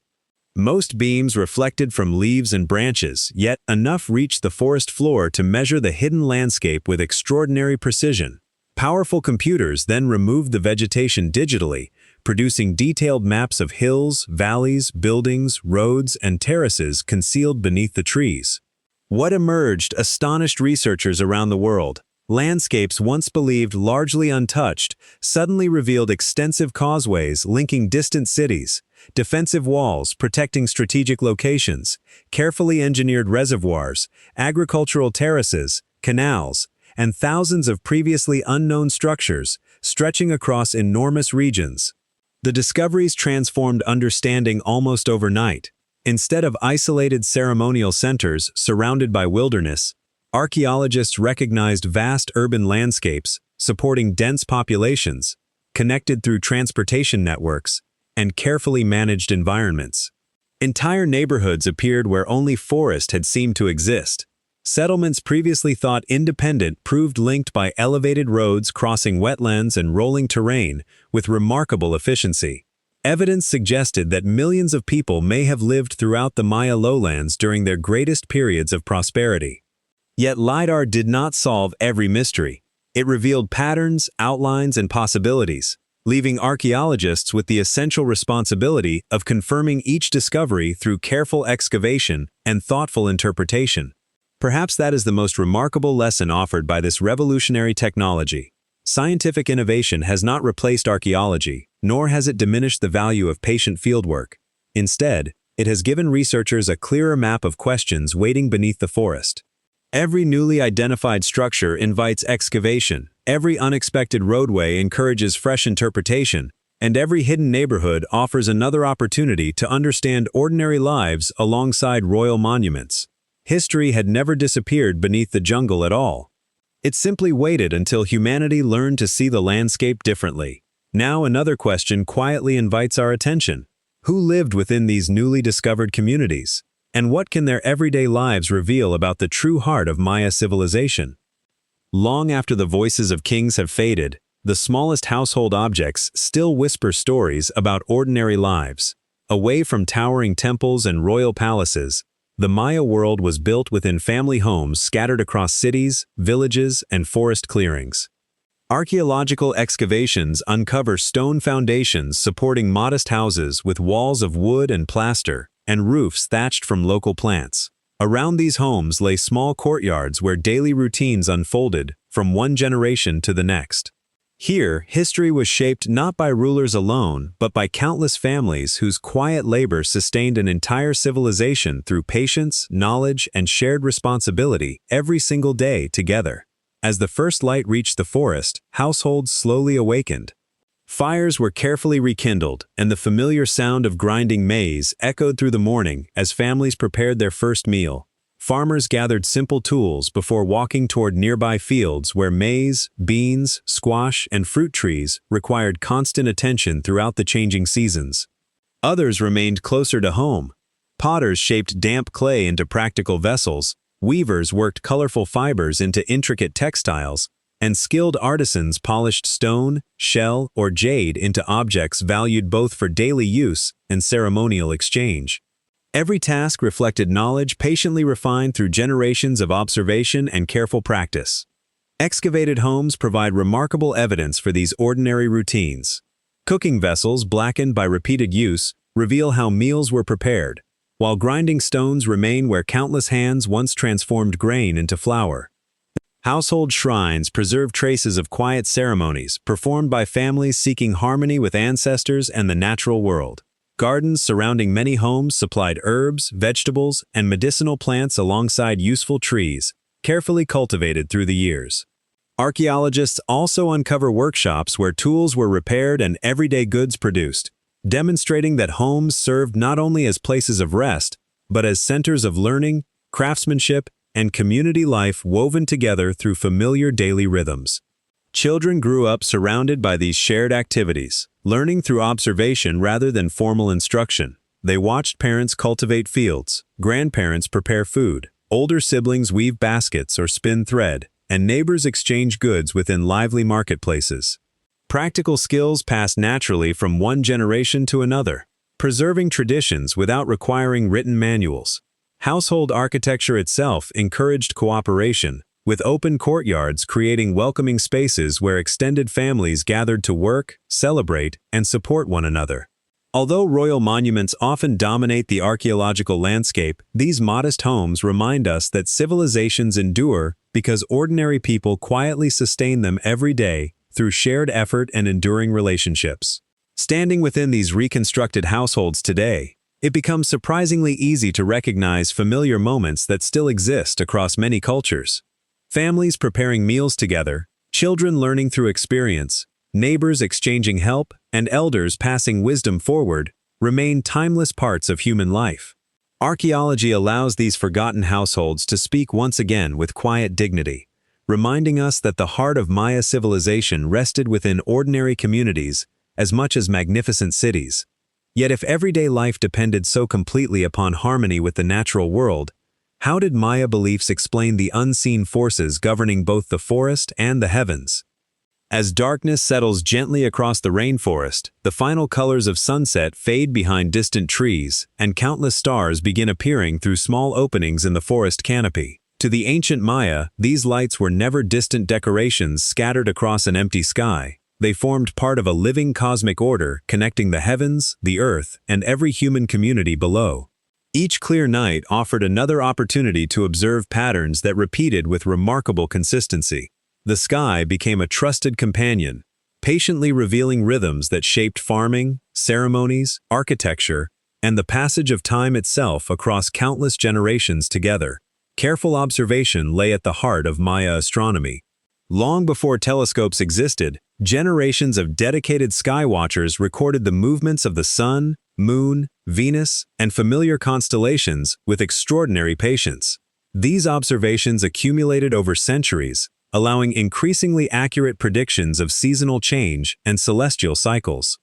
Speaker 1: Most beams reflected from leaves and branches, yet enough reached the forest floor to measure the hidden landscape with extraordinary precision. Powerful computers then removed the vegetation digitally, producing detailed maps of hills, valleys, buildings, roads, and terraces concealed beneath the trees. What emerged astonished researchers around the world. Landscapes once believed largely untouched suddenly revealed extensive causeways linking distant cities, defensive walls protecting strategic locations, carefully engineered reservoirs, agricultural terraces, canals, and thousands of previously unknown structures stretching across enormous regions. The discoveries transformed understanding almost overnight. Instead of isolated ceremonial centers surrounded by wilderness, archaeologists recognized vast urban landscapes supporting dense populations, connected through transportation networks, and carefully managed environments. Entire neighborhoods appeared where only forest had seemed to exist. Settlements previously thought independent proved linked by elevated roads crossing wetlands and rolling terrain with remarkable efficiency. Evidence suggested that millions of people may have lived throughout the Maya lowlands during their greatest periods of prosperity. Yet LiDAR did not solve every mystery. It revealed patterns, outlines, and possibilities, leaving archaeologists with the essential responsibility of confirming each discovery through careful excavation and thoughtful interpretation. Perhaps that is the most remarkable lesson offered by this revolutionary technology. Scientific innovation has not replaced archaeology, nor has it diminished the value of patient fieldwork. Instead, it has given researchers a clearer map of questions waiting beneath the forest. Every newly identified structure invites excavation, every unexpected roadway encourages fresh interpretation, and every hidden neighborhood offers another opportunity to understand ordinary lives alongside royal monuments. History had never disappeared beneath the jungle at all. It simply waited until humanity learned to see the landscape differently. Now another question quietly invites our attention. Who lived within these newly discovered communities? And what can their everyday lives reveal about the true heart of Maya civilization? Long after the voices of kings have faded, the smallest household objects still whisper stories about ordinary lives. Away from towering temples and royal palaces, the Maya world was built within family homes scattered across cities, villages, and forest clearings. Archaeological excavations uncover stone foundations supporting modest houses with walls of wood and plaster, and roofs thatched from local plants. Around these homes lay small courtyards where daily routines unfolded from one generation to the next. Here, history was shaped not by rulers alone, but by countless families whose quiet labor sustained an entire civilization through patience, knowledge, and shared responsibility every single day together. As the first light reached the forest, households slowly awakened. Fires were carefully rekindled, and the familiar sound of grinding maize echoed through the morning as families prepared their first meal. Farmers gathered simple tools before walking toward nearby fields where maize, beans, squash, and fruit trees required constant attention throughout the changing seasons. Others remained closer to home. Potters shaped damp clay into practical vessels, weavers worked colorful fibers into intricate textiles, and skilled artisans polished stone, shell, or jade into objects valued both for daily use and ceremonial exchange. Every task reflected knowledge patiently refined through generations of observation and careful practice. Excavated homes provide remarkable evidence for these ordinary routines. Cooking vessels blackened by repeated use reveal how meals were prepared, while grinding stones remain where countless hands once transformed grain into flour. Household shrines preserve traces of quiet ceremonies performed by families seeking harmony with ancestors and the natural world. Gardens surrounding many homes supplied herbs, vegetables, and medicinal plants alongside useful trees, carefully cultivated through the years. Archaeologists also uncover workshops where tools were repaired and everyday goods produced, demonstrating that homes served not only as places of rest, but as centers of learning, craftsmanship, and community life woven together through familiar daily rhythms. Children grew up surrounded by these shared activities, learning through observation rather than formal instruction. They watched parents cultivate fields, grandparents prepare food, older siblings weave baskets or spin thread, and neighbors exchange goods within lively marketplaces. Practical skills passed naturally from one generation to another, preserving traditions without requiring written manuals. Household architecture itself encouraged cooperation, with open courtyards creating welcoming spaces where extended families gathered to work, celebrate, and support one another. Although royal monuments often dominate the archaeological landscape, these modest homes remind us that civilizations endure because ordinary people quietly sustain them every day through shared effort and enduring relationships. Standing within these reconstructed households today, it becomes surprisingly easy to recognize familiar moments that still exist across many cultures. Families preparing meals together, children learning through experience, neighbors exchanging help, and elders passing wisdom forward remain timeless parts of human life. Archaeology allows these forgotten households to speak once again with quiet dignity, reminding us that the heart of Maya civilization rested within ordinary communities as much as magnificent cities. Yet if everyday life depended so completely upon harmony with the natural world, how did Maya beliefs explain the unseen forces governing both the forest and the heavens? As darkness settles gently across the rainforest, the final colors of sunset fade behind distant trees, and countless stars begin appearing through small openings in the forest canopy. To the ancient Maya, these lights were never distant decorations scattered across an empty sky. They formed part of a living cosmic order connecting the heavens, the earth, and every human community below. Each clear night offered another opportunity to observe patterns that repeated with remarkable consistency. The sky became a trusted companion, patiently revealing rhythms that shaped farming, ceremonies, architecture, and the passage of time itself across countless generations together. Careful observation lay at the heart of Maya astronomy. Long before telescopes existed, generations of dedicated skywatchers recorded the movements of the sun, moon, Venus, and familiar constellations with extraordinary patience. These observations accumulated over centuries, allowing increasingly accurate predictions of seasonal change and celestial cycles.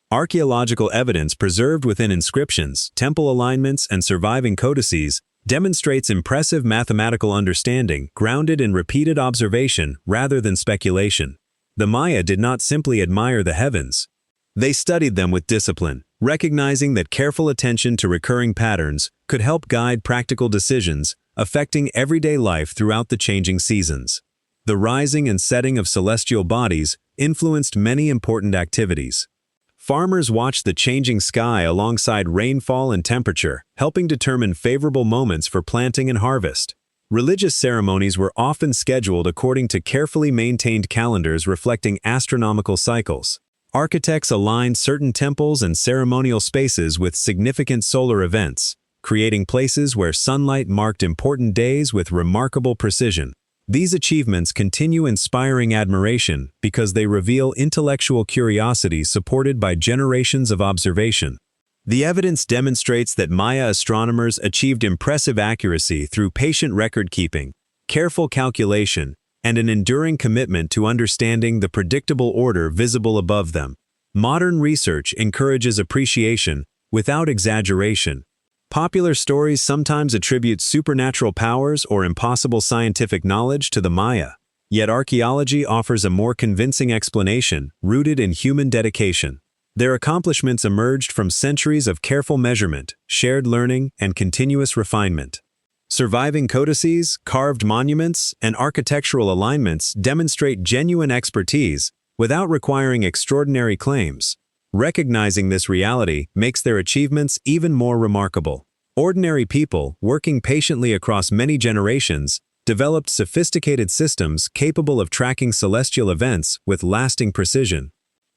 Speaker 1: Archaeological evidence preserved within inscriptions, temple alignments, and surviving codices demonstrates impressive mathematical understanding grounded in repeated observation rather than speculation. The Maya did not simply admire the heavens. They studied them with discipline, recognizing that careful attention to recurring patterns could help guide practical decisions affecting everyday life throughout the changing seasons. The rising and setting of celestial bodies influenced many important activities. Farmers watched the changing sky alongside rainfall and temperature, helping determine favorable moments for planting and harvest. Religious ceremonies were often scheduled according to carefully maintained calendars reflecting astronomical cycles. Architects aligned certain temples and ceremonial spaces with significant solar events, creating places where sunlight marked important days with remarkable precision. These achievements continue inspiring admiration because they reveal intellectual curiosity supported by generations of observation. The evidence demonstrates that Maya astronomers achieved impressive accuracy through patient record-keeping, careful calculation, and an enduring commitment to understanding the predictable order visible above them. Modern research encourages appreciation without exaggeration. Popular stories sometimes attribute supernatural powers or impossible scientific knowledge to the Maya. Yet archaeology offers a more convincing explanation rooted in human dedication. Their accomplishments emerged from centuries of careful measurement, shared learning, and continuous refinement. Surviving codices, carved monuments, and architectural alignments demonstrate genuine expertise without requiring extraordinary claims. Recognizing this reality makes their achievements even more remarkable. Ordinary people, working patiently across many generations, developed sophisticated systems capable of tracking celestial events with lasting precision.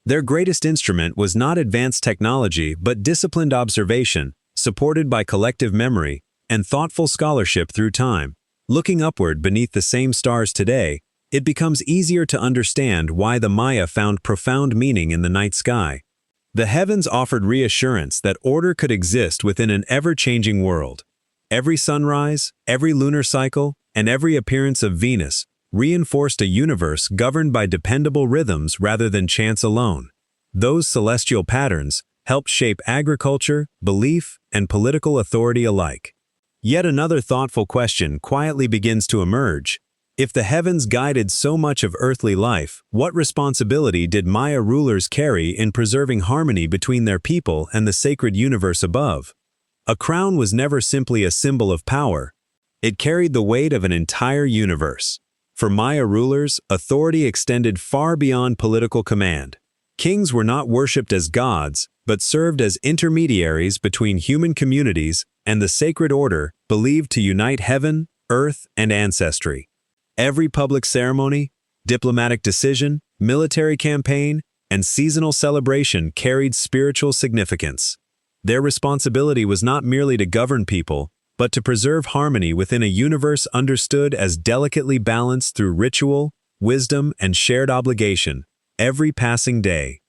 Speaker 1: Their greatest instrument was not advanced technology but disciplined observation, supported by collective memory and thoughtful scholarship through time. Looking upward beneath the same stars today, it becomes easier to understand why the Maya found profound meaning in the night sky. The heavens offered reassurance that order could exist within an ever-changing world. Every sunrise, every lunar cycle, and every appearance of Venus reinforced a universe governed by dependable rhythms rather than chance alone. Those celestial patterns helped shape agriculture, belief, and political authority alike. Yet another thoughtful question quietly begins to emerge. If the heavens guided so much of earthly life, what responsibility did Maya rulers carry in preserving harmony between their people and the sacred universe above? A crown was never simply a symbol of power. It carried the weight of an entire universe. For Maya rulers, authority extended far beyond political command. Kings were not worshipped as gods, but served as intermediaries between human communities and the sacred order believed to unite heaven, earth, and ancestry. Every public ceremony, diplomatic decision, military campaign, and seasonal celebration carried spiritual significance. Their responsibility was not merely to govern people, but to preserve harmony within a universe understood as delicately balanced through ritual, wisdom, and shared obligation, every passing day.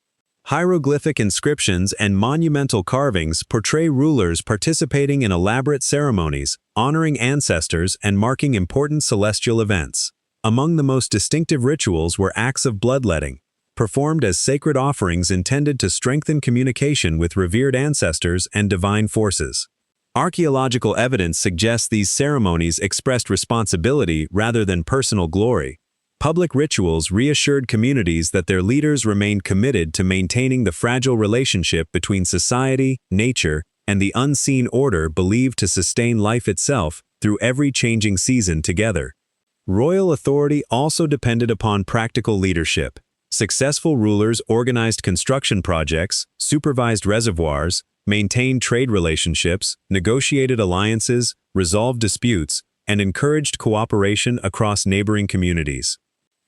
Speaker 1: Hieroglyphic inscriptions and monumental carvings portray rulers participating in elaborate ceremonies, honoring ancestors and marking important celestial events. Among the most distinctive rituals were acts of bloodletting, performed as sacred offerings intended to strengthen communication with revered ancestors and divine forces. Archaeological evidence suggests these ceremonies expressed responsibility rather than personal glory. Public rituals reassured communities that their leaders remained committed to maintaining the fragile relationship between society, nature, and the unseen order believed to sustain life itself through every changing season together. Royal authority also depended upon practical leadership. Successful rulers organized construction projects, supervised reservoirs, maintained trade relationships, negotiated alliances, resolved disputes, and encouraged cooperation across neighboring communities.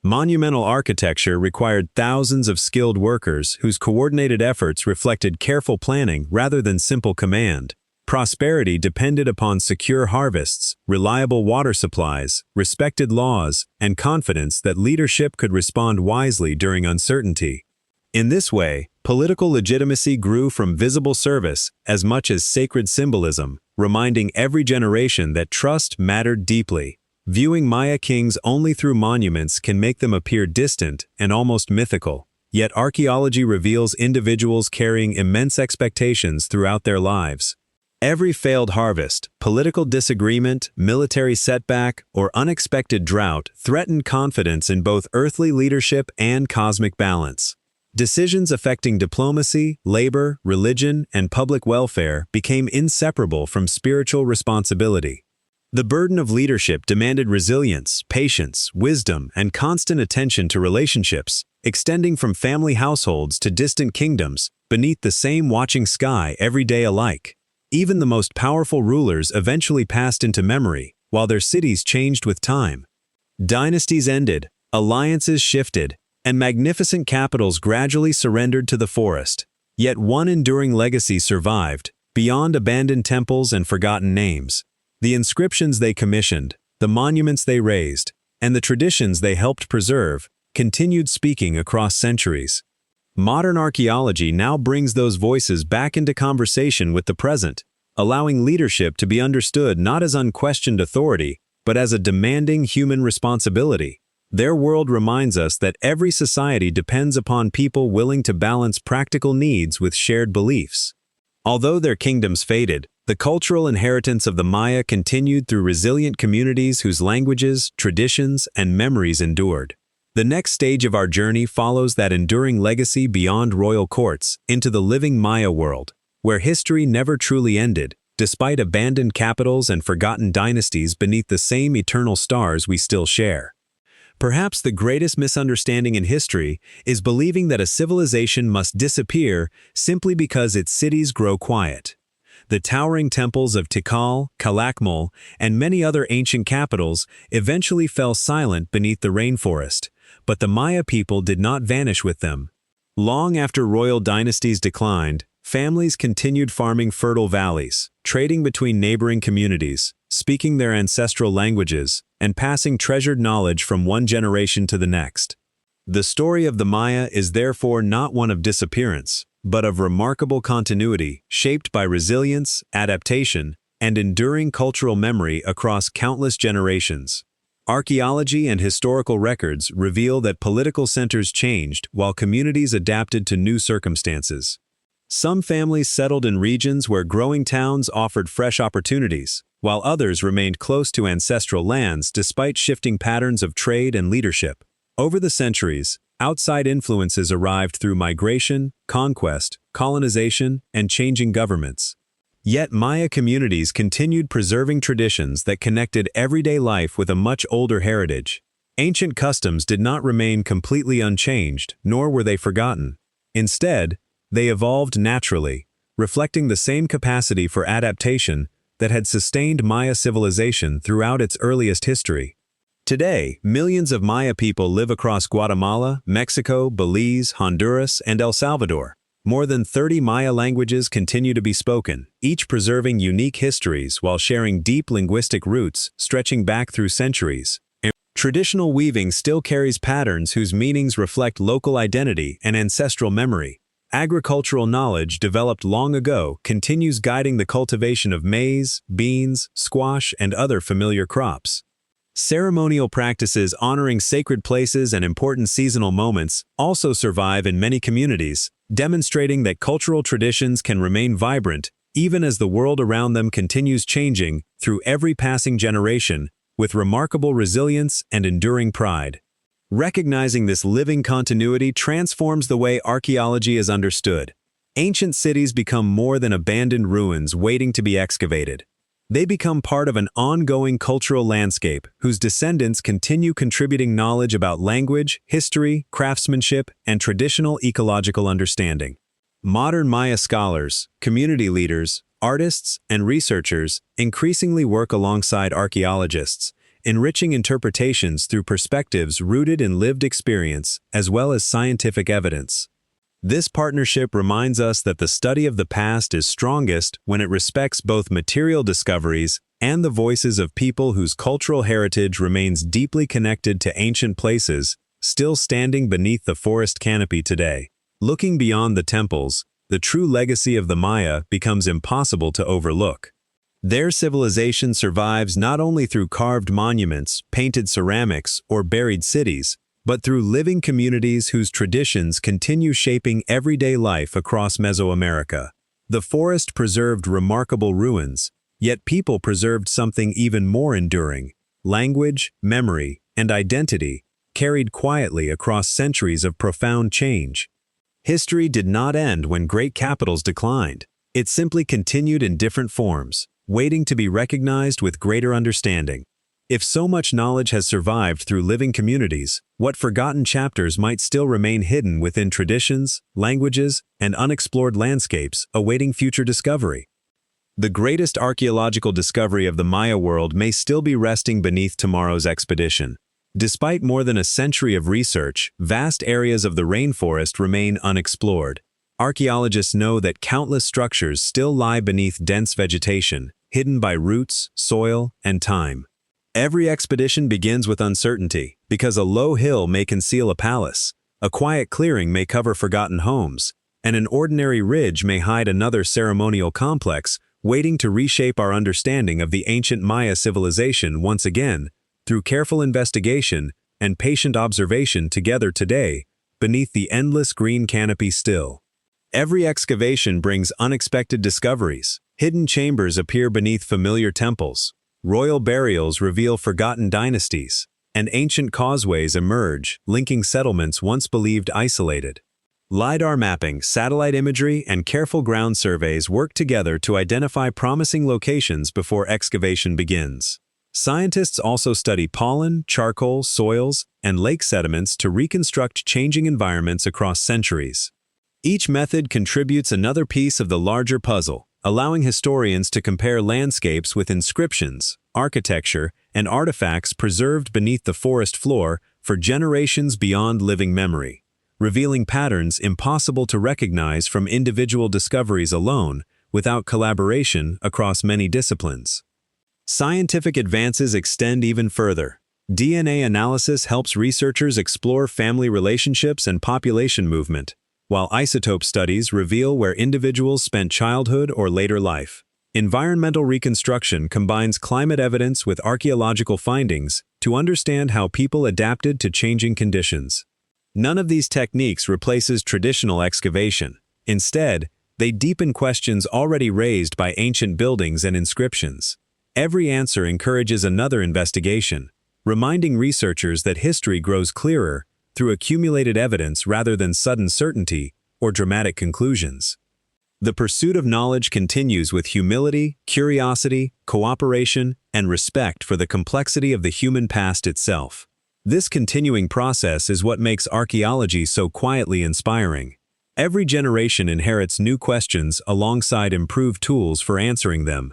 Speaker 1: Monumental architecture required thousands of skilled workers whose coordinated efforts reflected careful planning rather than simple command. Prosperity depended upon secure harvests, reliable water supplies, respected laws, and confidence that leadership could respond wisely during uncertainty. In this way, political legitimacy grew from visible service as much as sacred symbolism, reminding every generation that trust mattered deeply. Viewing Maya kings only through monuments can make them appear distant and almost mythical. Yet archaeology reveals individuals carrying immense expectations throughout their lives. Every failed harvest, political disagreement, military setback, or unexpected drought threatened confidence in both earthly leadership and cosmic balance. Decisions affecting diplomacy, labor, religion, and public welfare became inseparable from spiritual responsibility. The burden of leadership demanded resilience, patience, wisdom, and constant attention to relationships, extending from family households to distant kingdoms, beneath the same watching sky every day alike. Even the most powerful rulers eventually passed into memory, while their cities changed with time. Dynasties ended, alliances shifted, and magnificent capitals gradually surrendered to the forest. Yet one enduring legacy survived, beyond abandoned temples and forgotten names. The inscriptions they commissioned, the monuments they raised, and the traditions they helped preserve, continued speaking across centuries. Modern archaeology now brings those voices back into conversation with the present, allowing leadership to be understood not as unquestioned authority, but as a demanding human responsibility. Their world reminds us that every society depends upon people willing to balance practical needs with shared beliefs. Although their kingdoms faded, the cultural inheritance of the Maya continued through resilient communities whose languages, traditions, and memories endured. The next stage of our journey follows that enduring legacy beyond royal courts into the living Maya world, where history never truly ended, despite abandoned capitals and forgotten dynasties beneath the same eternal stars we still share. Perhaps the greatest misunderstanding in history is believing that a civilization must disappear simply because its cities grow quiet. The towering temples of Tikal, Calakmul, and many other ancient capitals eventually fell silent beneath the rainforest, but the Maya people did not vanish with them. Long after royal dynasties declined, families continued farming fertile valleys, trading between neighboring communities, speaking their ancestral languages, and passing treasured knowledge from one generation to the next. The story of the Maya is therefore not one of disappearance, but of remarkable continuity, shaped by resilience, adaptation, and enduring cultural memory across countless generations. Archaeology and historical records reveal that political centers changed while communities adapted to new circumstances. Some families settled in regions where growing towns offered fresh opportunities, while others remained close to ancestral lands despite shifting patterns of trade and leadership. Over the centuries, outside influences arrived through migration, conquest, colonization, and changing governments. Yet Maya communities continued preserving traditions that connected everyday life with a much older heritage. Ancient customs did not remain completely unchanged, nor were they forgotten. Instead, They evolved naturally, reflecting the same capacity for adaptation that had sustained Maya civilization throughout its earliest history. Today, millions of Maya people live across Guatemala, Mexico, Belize, Honduras, and El Salvador. More than 30 Maya languages continue to be spoken, each preserving unique histories while sharing deep linguistic roots stretching back through centuries. Traditional weaving still carries patterns whose meanings reflect local identity and ancestral memory. Agricultural knowledge developed long ago continues guiding the cultivation of maize, beans, squash, and other familiar crops. Ceremonial practices honoring sacred places and important seasonal moments also survive in many communities, demonstrating that cultural traditions can remain vibrant even as the world around them continues changing through every passing generation, with remarkable resilience and enduring pride. Recognizing this living continuity transforms the way archaeology is understood. Ancient cities become more than abandoned ruins waiting to be excavated. They become part of an ongoing cultural landscape whose descendants continue contributing knowledge about language, history, craftsmanship, and traditional ecological understanding. Modern Maya scholars, community leaders, artists, and researchers increasingly work alongside archaeologists, enriching interpretations through perspectives rooted in lived experience as well as scientific evidence. This partnership reminds us that the study of the past is strongest when it respects both material discoveries and the voices of people whose cultural heritage remains deeply connected to ancient places, still standing beneath the forest canopy today. Looking beyond the temples, the true legacy of the Maya becomes impossible to overlook. Their civilization survives not only through carved monuments, painted ceramics, or buried cities, but through living communities whose traditions continue shaping everyday life across Mesoamerica. The forest preserved remarkable ruins, yet people preserved something even more enduring: language, memory, and identity, carried quietly across centuries of profound change. History did not end when great capitals declined. It simply continued in different forms, waiting to be recognized with greater understanding. If so much knowledge has survived through living communities, what forgotten chapters might still remain hidden within traditions, languages, and unexplored landscapes awaiting future discovery? The greatest archaeological discovery of the Maya world may still be resting beneath tomorrow's expedition. Despite more than a century of research, vast areas of the rainforest remain unexplored. Archaeologists know that countless structures still lie beneath dense vegetation, hidden by roots, soil, and time. Every expedition begins with uncertainty, because a low hill may conceal a palace, a quiet clearing may cover forgotten homes, and an ordinary ridge may hide another ceremonial complex waiting to reshape our understanding of the ancient Maya civilization once again, through careful investigation and patient observation together today, beneath the endless green canopy still. Every excavation brings unexpected discoveries. Hidden chambers appear beneath familiar temples. Royal burials reveal forgotten dynasties, and ancient causeways emerge, linking settlements once believed isolated. LiDAR mapping, satellite imagery, and careful ground surveys work together to identify promising locations before excavation begins. Scientists also study pollen, charcoal, soils, and lake sediments to reconstruct changing environments across centuries. Each method contributes another piece of the larger puzzle, allowing historians to compare landscapes with inscriptions, architecture, and artifacts preserved beneath the forest floor for generations beyond living memory, revealing patterns impossible to recognize from individual discoveries alone without collaboration across many disciplines. Scientific advances extend even further. DNA analysis helps researchers explore family relationships and population movement, while isotope studies reveal where individuals spent childhood or later life. Environmental reconstruction combines climate evidence with archaeological findings to understand how people adapted to changing conditions. None of these techniques replaces traditional excavation. Instead, they deepen questions already raised by ancient buildings and inscriptions. Every answer encourages another investigation, reminding researchers that history grows clearer through accumulated evidence rather than sudden certainty or dramatic conclusions. The pursuit of knowledge continues with humility, curiosity, cooperation, and respect for the complexity of the human past itself. This continuing process is what makes archaeology so quietly inspiring. Every generation inherits new questions alongside improved tools for answering them.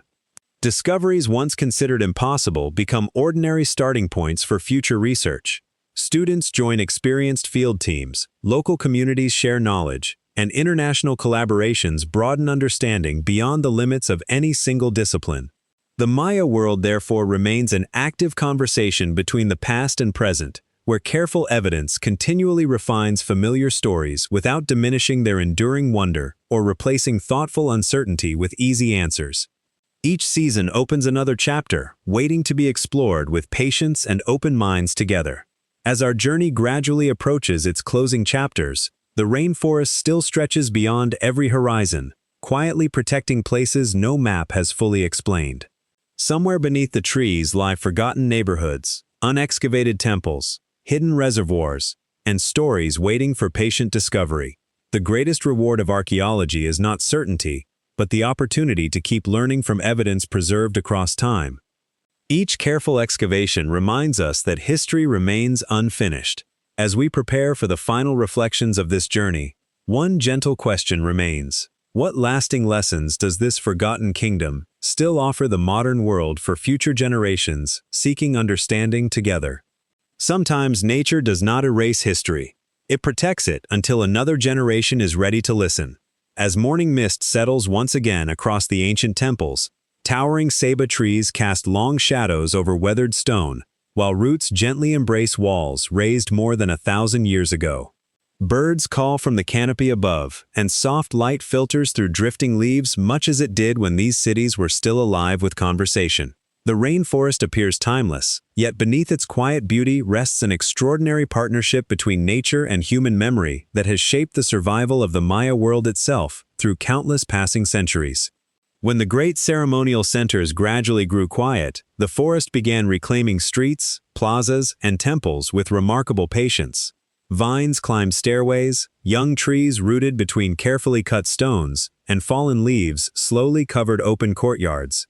Speaker 1: Discoveries once considered impossible become ordinary starting points for future research. Students join experienced field teams, local communities share knowledge, and international collaborations broaden understanding beyond the limits of any single discipline. The Maya world therefore remains an active conversation between the past and present, where careful evidence continually refines familiar stories without diminishing their enduring wonder or replacing thoughtful uncertainty with easy answers. Each season opens another chapter, waiting to be explored with patience and open minds together. As our journey gradually approaches its closing chapters, the rainforest still stretches beyond every horizon, quietly protecting places no map has fully explained. Somewhere beneath the trees lie forgotten neighborhoods, unexcavated temples, hidden reservoirs, and stories waiting for patient discovery. The greatest reward of archaeology is not certainty, but the opportunity to keep learning from evidence preserved across time. Each careful excavation reminds us that history remains unfinished. As we prepare for the final reflections of this journey, one gentle question remains. What lasting lessons does this forgotten kingdom still offer the modern world for future generations seeking understanding together? Sometimes nature does not erase history. It protects it until another generation is ready to listen. As morning mist settles once again across the ancient temples, towering ceiba trees cast long shadows over weathered stone, while roots gently embrace walls raised more than 1,000 years ago. Birds call from the canopy above, and soft light filters through drifting leaves much as it did when these cities were still alive with conversation. The rainforest appears timeless, yet beneath its quiet beauty rests an extraordinary partnership between nature and human memory that has shaped the survival of the Maya world itself through countless passing centuries. When the great ceremonial centers gradually grew quiet, the forest began reclaiming streets, plazas, and temples with remarkable patience. Vines climbed stairways, young trees rooted between carefully cut stones, and fallen leaves slowly covered open courtyards.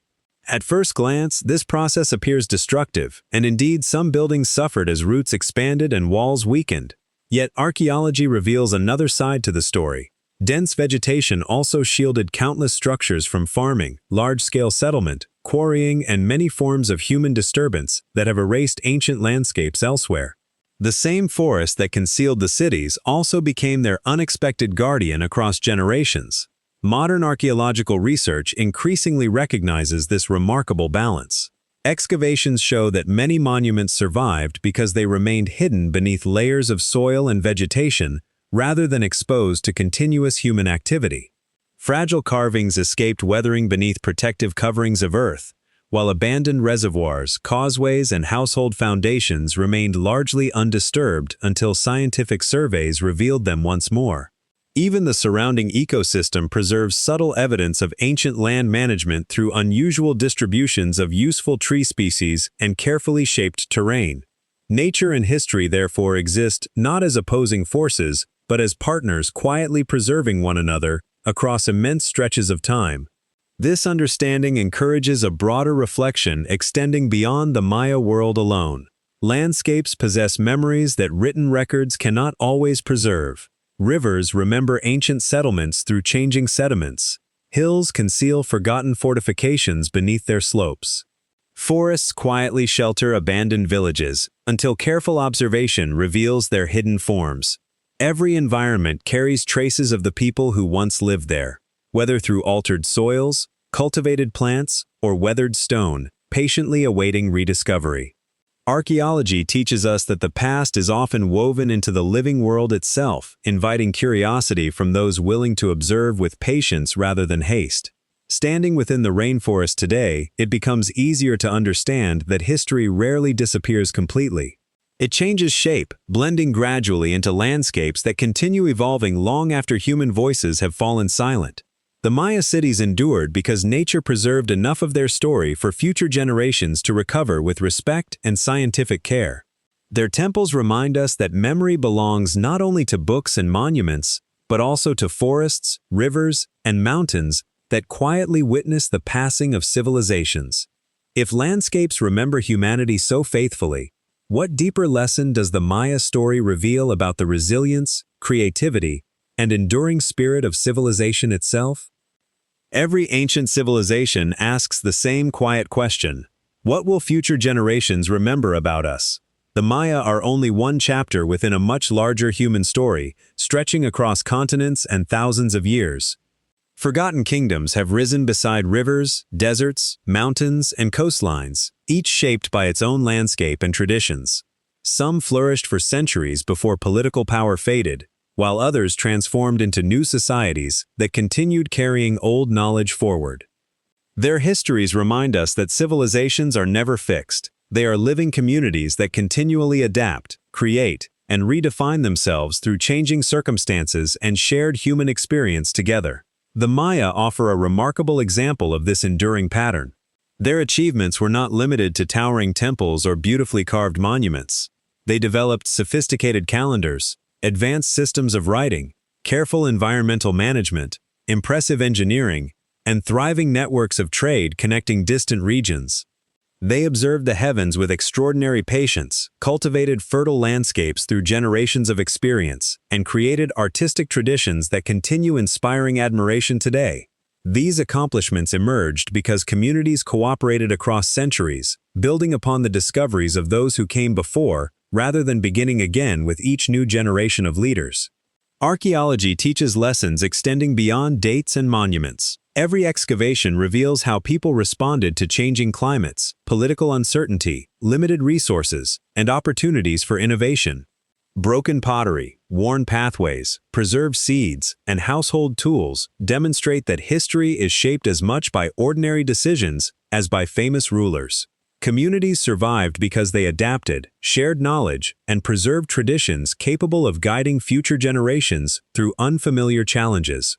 Speaker 1: At first glance, this process appears destructive, and indeed some buildings suffered as roots expanded and walls weakened. Yet archaeology reveals another side to the story. Dense vegetation also shielded countless structures from farming, large-scale settlement, quarrying, and many forms of human disturbance that have erased ancient landscapes elsewhere. The same forest that concealed the cities also became their unexpected guardian across generations. Modern archaeological research increasingly recognizes this remarkable balance. Excavations show that many monuments survived because they remained hidden beneath layers of soil and vegetation rather than exposed to continuous human activity. Fragile carvings escaped weathering beneath protective coverings of earth, while abandoned reservoirs, causeways, and household foundations remained largely undisturbed until scientific surveys revealed them once more. Even the surrounding ecosystem preserves subtle evidence of ancient land management through unusual distributions of useful tree species and carefully shaped terrain. Nature and history therefore exist not as opposing forces, but as partners quietly preserving one another across immense stretches of time. This understanding encourages a broader reflection extending beyond the Maya world alone. Landscapes possess memories that written records cannot always preserve. Rivers remember ancient settlements through changing sediments. Hills conceal forgotten fortifications beneath their slopes. Forests quietly shelter abandoned villages until careful observation reveals their hidden forms. Every environment carries traces of the people who once lived there. Whether through altered soils, cultivated plants, or weathered stone, patiently awaiting rediscovery. Archaeology teaches us that the past is often woven into the living world itself, inviting curiosity from those willing to observe with patience rather than haste. Standing within the rainforest today, it becomes easier to understand that history rarely disappears completely. It changes shape, blending gradually into landscapes that continue evolving long after human voices have fallen silent. The Maya cities endured because nature preserved enough of their story for future generations to recover with respect and scientific care. Their temples remind us that memory belongs not only to books and monuments, but also to forests, rivers, and mountains that quietly witness the passing of civilizations. If landscapes remember humanity so faithfully, what deeper lesson does the Maya story reveal about the resilience, creativity, and enduring spirit of civilization itself? Every ancient civilization asks the same quiet question: what will future generations remember about us? The Maya are only one chapter within a much larger human story, stretching across continents and thousands of years. Forgotten kingdoms have risen beside rivers, deserts, mountains, and coastlines, each shaped by its own landscape and traditions. Some flourished for centuries before political power faded, while others transformed into new societies that continued carrying old knowledge forward. Their histories remind us that civilizations are never fixed. They are living communities that continually adapt, create, and redefine themselves through changing circumstances and shared human experience together. The Maya offer a remarkable example of this enduring pattern. Their achievements were not limited to towering temples or beautifully carved monuments. They developed sophisticated calendars, advanced systems of writing, careful environmental management, impressive engineering, and thriving networks of trade connecting distant regions. They observed the heavens with extraordinary patience, cultivated fertile landscapes through generations of experience, and created artistic traditions that continue inspiring admiration today. These accomplishments emerged because communities cooperated across centuries, building upon the discoveries of those who came before, rather than beginning again with each new generation of leaders. Archaeology teaches lessons extending beyond dates and monuments. Every excavation reveals how people responded to changing climates, political uncertainty, limited resources, and opportunities for innovation. Broken pottery, worn pathways, preserved seeds, and household tools demonstrate that history is shaped as much by ordinary decisions as by famous rulers. Communities survived because they adapted, shared knowledge, and preserved traditions capable of guiding future generations through unfamiliar challenges.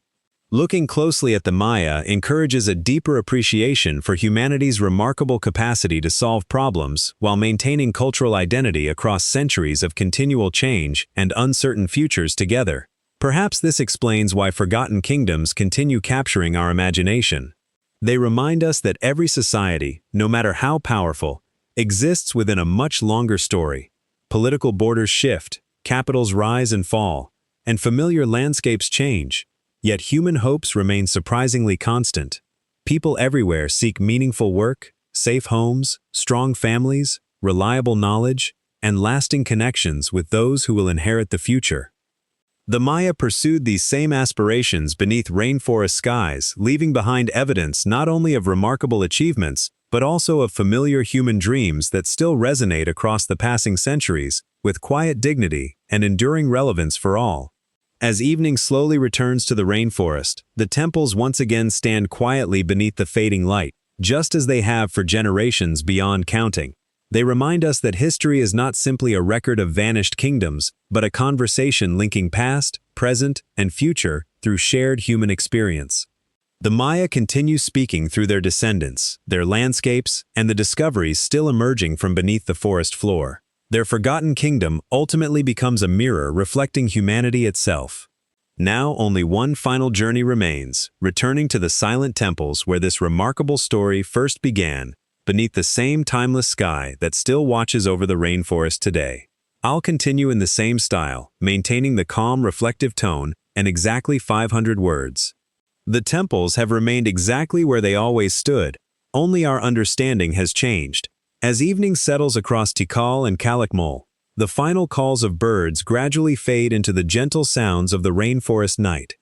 Speaker 1: Looking closely at the Maya encourages a deeper appreciation for humanity's remarkable capacity to solve problems while maintaining cultural identity across centuries of continual change and uncertain futures together. Perhaps this explains why forgotten kingdoms continue capturing our imagination. They remind us that every society, no matter how powerful, exists within a much longer story. Political borders shift, capitals rise and fall, and familiar landscapes change. Yet human hopes remain surprisingly constant. People everywhere seek meaningful work, safe homes, strong families, reliable knowledge, and lasting connections with those who will inherit the future. The Maya pursued these same aspirations beneath rainforest skies, leaving behind evidence not only of remarkable achievements, but also of familiar human dreams that still resonate across the passing centuries, with quiet dignity and enduring relevance for all. As evening slowly returns to the rainforest, the temples once again stand quietly beneath the fading light, just as they have for generations beyond counting. They remind us that history is not simply a record of vanished kingdoms, but a conversation linking past, present, and future through shared human experience. The Maya continue speaking through their descendants, their landscapes, and the discoveries still emerging from beneath the forest floor. Their forgotten kingdom ultimately becomes a mirror reflecting humanity itself. Now only one final journey remains, returning to the silent temples where this remarkable story first began, beneath the same timeless sky that still watches over the rainforest today. I'll continue in the same style, maintaining the calm, reflective tone and exactly 500 words. The temples have remained exactly where they always stood, only our understanding has changed. As evening settles across Tikal and Calakmul, the final calls of birds gradually fade into the gentle sounds of the rainforest night.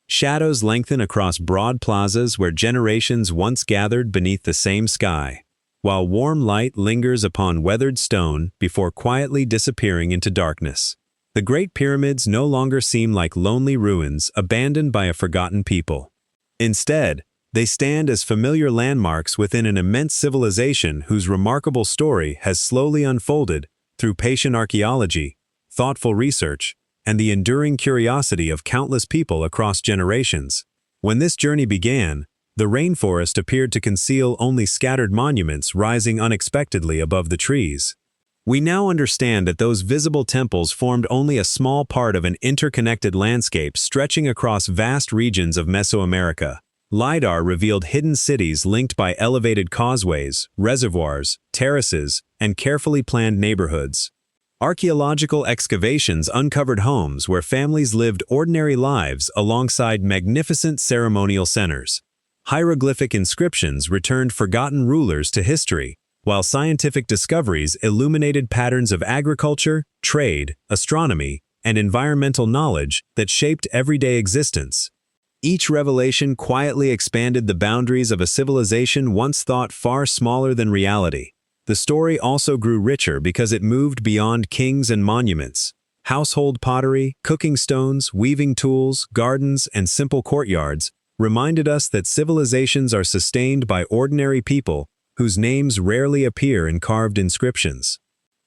Speaker 1: Shadows lengthen across broad plazas where generations once gathered beneath the same sky, while warm light lingers upon weathered stone before quietly disappearing into darkness. The Great Pyramids no longer seem like lonely ruins abandoned by a forgotten people. Instead, they stand as familiar landmarks within an immense civilization whose remarkable story has slowly unfolded through patient archaeology, thoughtful research, and the enduring curiosity of countless people across generations. When this journey began, the rainforest appeared to conceal only scattered monuments rising unexpectedly above the trees. We now understand that those visible temples formed only a small part of an interconnected landscape stretching across vast regions of Mesoamerica. LiDAR revealed hidden cities linked by elevated causeways, reservoirs, terraces, and carefully planned neighborhoods. Archaeological excavations uncovered homes where families lived ordinary lives alongside magnificent ceremonial centers. Hieroglyphic inscriptions returned forgotten rulers to history, while scientific discoveries illuminated patterns of agriculture, trade, astronomy, and environmental knowledge that shaped everyday existence. Each revelation quietly expanded the boundaries of a civilization once thought far smaller than reality. The story also grew richer because it moved beyond kings and monuments. Household pottery, cooking stones, weaving tools, gardens, and simple courtyards reminded us that civilizations are sustained by ordinary people whose names rarely appear in carved inscriptions.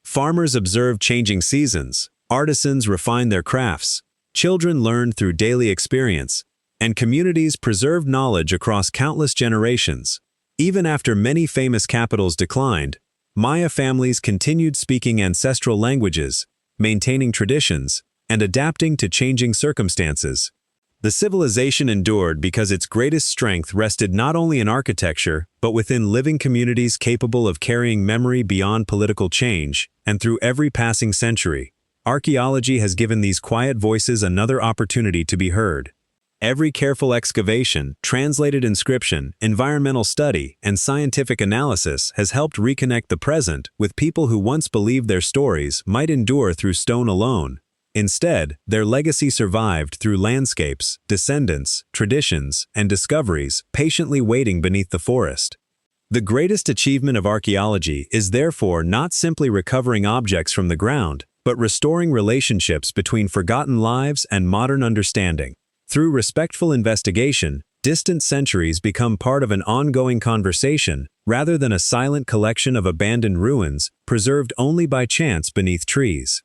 Speaker 1: Farmers observed changing seasons, artisans refined their crafts, children learned through daily experience, and communities preserved knowledge across countless generations. Even after many famous capitals declined, Maya families continued speaking ancestral languages, maintaining traditions, and adapting to changing circumstances. The civilization endured because its greatest strength rested not only in architecture, but within living communities capable of carrying memory beyond political change, and through every passing century. Archaeology has given these quiet voices another opportunity to be heard. Every careful excavation, translated inscription, environmental study, and scientific analysis has helped reconnect the present with people who once believed their stories might endure through stone alone. Instead, their legacy survived through landscapes, descendants, traditions, and discoveries patiently waiting beneath the forest. The greatest achievement of archaeology is therefore not simply recovering objects from the ground, but restoring relationships between forgotten lives and modern understanding. Through respectful investigation, distant centuries become part of an ongoing conversation rather than a silent collection of abandoned ruins preserved only by chance beneath trees.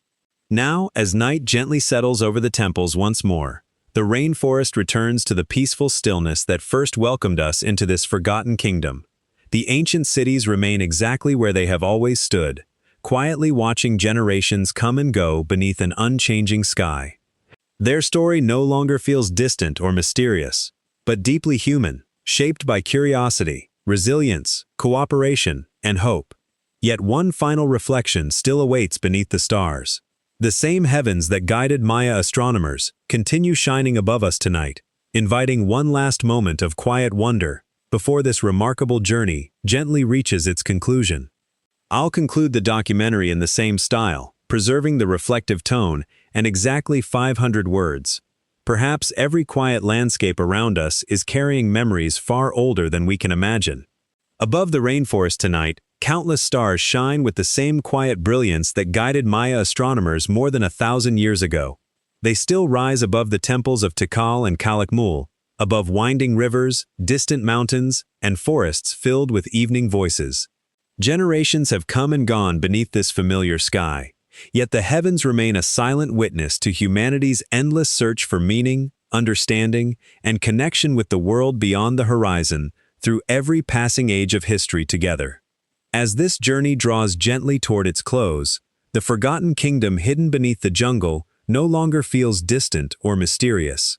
Speaker 1: Now, as night gently settles over the temples once more, the rainforest returns to the peaceful stillness that first welcomed us into this forgotten kingdom. The ancient cities remain exactly where they have always stood, quietly watching generations come and go beneath an unchanging sky. Their story no longer feels distant or mysterious, but deeply human, shaped by curiosity, resilience, cooperation, and hope. Yet one final reflection still awaits beneath the stars. The same heavens that guided Maya astronomers continue shining above us tonight, inviting one last moment of quiet wonder before this remarkable journey gently reaches its conclusion. I'll conclude the documentary in the same style, preserving the reflective tone and exactly 500 words. Perhaps every quiet landscape around us is carrying memories far older than we can imagine. Above the rainforest tonight, countless stars shine with the same quiet brilliance that guided Maya astronomers more than 1,000 years ago. They still rise above the temples of Tikal and Calakmul, above winding rivers, distant mountains, and forests filled with evening voices. Generations have come and gone beneath this familiar sky, yet the heavens remain a silent witness to humanity's endless search for meaning, understanding, and connection with the world beyond the horizon through every passing age of history together. As this journey draws gently toward its close, the forgotten kingdom hidden beneath the jungle no longer feels distant or mysterious.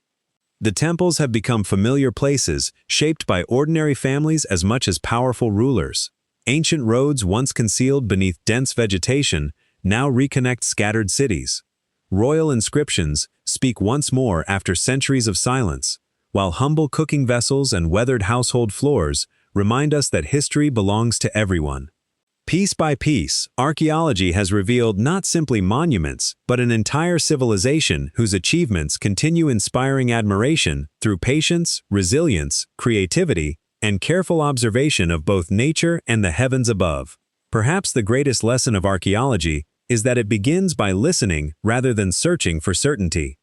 Speaker 1: The temples have become familiar places shaped by ordinary families as much as powerful rulers. Ancient roads once concealed beneath dense vegetation now reconnect scattered cities. Royal inscriptions speak once more after centuries of silence, while humble cooking vessels and weathered household floors remind us that history belongs to everyone. Piece by piece, archaeology has revealed not simply monuments, but an entire civilization whose achievements continue inspiring admiration through patience, resilience, creativity, and careful observation of both nature and the heavens above. Perhaps the greatest lesson of archaeology is that it begins by listening rather than searching for certainty.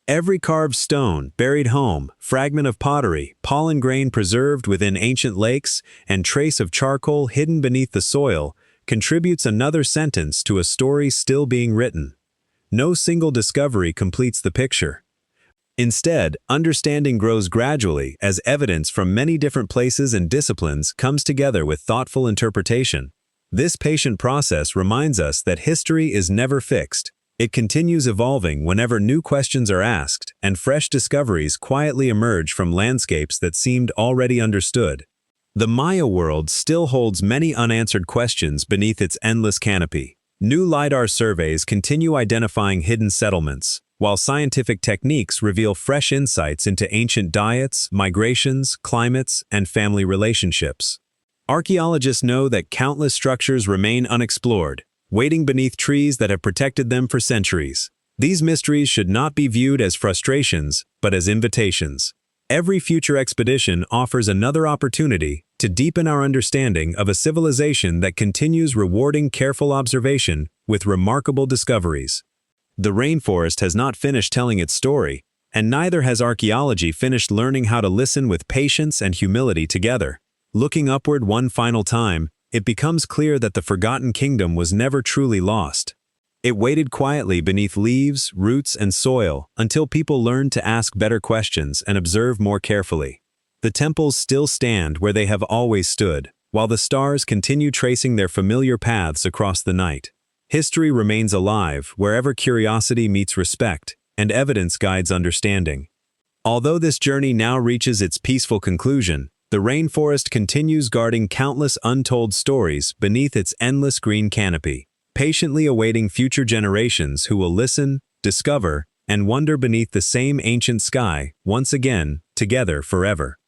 Speaker 1: Every carved stone, buried home, fragment of pottery, pollen grain preserved within ancient lakes, and trace of charcoal hidden beneath the soil contributes another sentence to a story still being written. No single discovery completes the picture. Instead, understanding grows gradually as evidence from many different places and disciplines comes together with thoughtful interpretation. This patient process reminds us that history is never fixed. It continues evolving whenever new questions are asked and fresh discoveries quietly emerge from landscapes that seemed already understood. The Maya world still holds many unanswered questions beneath its endless canopy. New LiDAR surveys continue identifying hidden settlements, while scientific techniques reveal fresh insights into ancient diets, migrations, climates, and family relationships. Archaeologists know that countless structures remain unexplored, waiting beneath trees that have protected them for centuries. These mysteries should not be viewed as frustrations, but as invitations. Every future expedition offers another opportunity to deepen our understanding of a civilization that continues rewarding careful observation with remarkable discoveries. The rainforest has not finished telling its story, and neither has archaeology finished learning how to listen with patience and humility together. Looking upward one final time, it becomes clear that the forgotten kingdom was never truly lost. It waited quietly beneath leaves, roots, and soil until people learned to ask better questions and observe more carefully. The temples still stand where they have always stood, while the stars continue tracing their familiar paths across the night. History remains alive wherever curiosity meets respect, and evidence guides understanding. Although this journey now reaches its peaceful conclusion, the rainforest continues guarding countless untold stories beneath its endless green canopy, patiently awaiting future generations who will listen, discover, and wonder beneath the same ancient sky, once again, together forever.